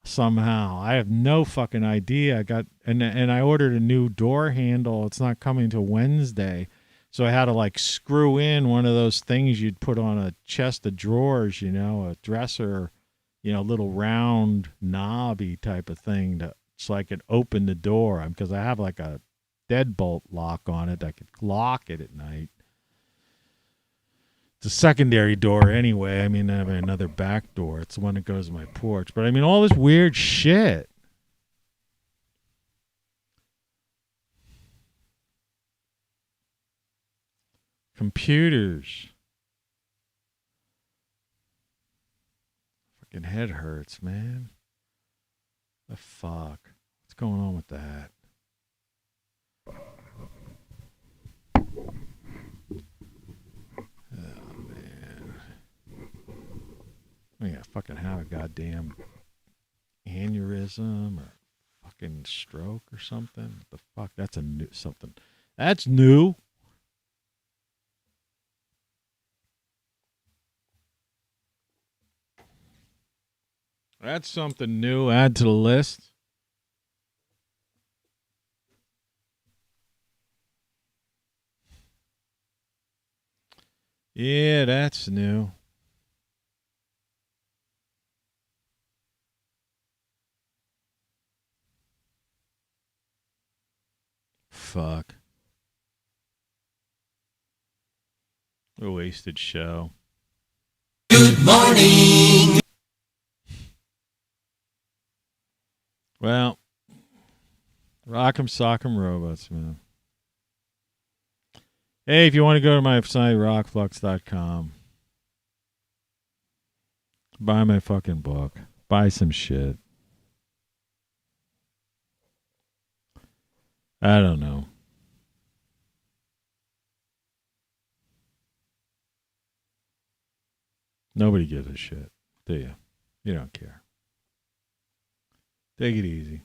somehow. I have no fucking idea. I got and I ordered a new door handle. It's not coming till Wednesday. So I had to like screw in one of those things you'd put on a chest of drawers, you know, a dresser, you know, little round knobby type of thing so I could open the door because I have like a deadbolt lock on it. I could lock it at night. It's a secondary door anyway. I mean, I have another back door. It's the one that goes to my porch. But I mean, all this weird shit. Computers. Fucking head hurts, man. The fuck? What's going on with that? Oh, man. I gotta fucking have a goddamn aneurysm or fucking stroke or something. What the fuck? That's a new something. That's new. That's something new. Add to the list. Yeah, that's new. Fuck. A wasted show. Good morning. Well, rock'em sock'em robots, man. Hey, if you want to go to my site, ROCKFLUX.com, buy my fucking book. Buy some shit. I don't know. Nobody gives a shit, do you? You don't care. Take it easy.